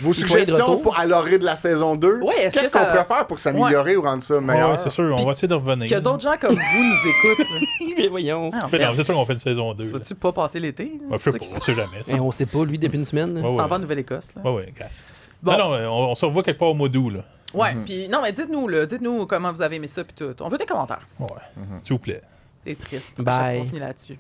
Vos soyez de suggestions retour. pour à l'orée de la saison 2. Ouais, est-ce Qu'est-ce que qu'on ça- pourrait faire pour s'améliorer ou rendre ça meilleur? ouais, c'est sûr, on va essayer de revenir. Que d'autres gens comme vous nous écoutent. là. Mais voyons. Ah, Mais non, merde. c'est sûr qu'on fait une saison 2. Tu là. vas-tu pas passer l'été? Ouais, C'est je sais ça pas, qui on sait jamais. Ça. Et on sait pas, lui, depuis une semaine. là. Ouais, s'en ouais. va en Nouvelle-Écosse. Là. Ouais, ouais, grave. Bon. Non, on se revoit quelque part au mois d'août. Là. Ouais, puis non, mais dites-nous, là, dites-nous comment vous avez aimé ça, puis tout. On veut des commentaires. Ouais, s'il vous plaît. C'est triste. Bye. On finit là-dessus.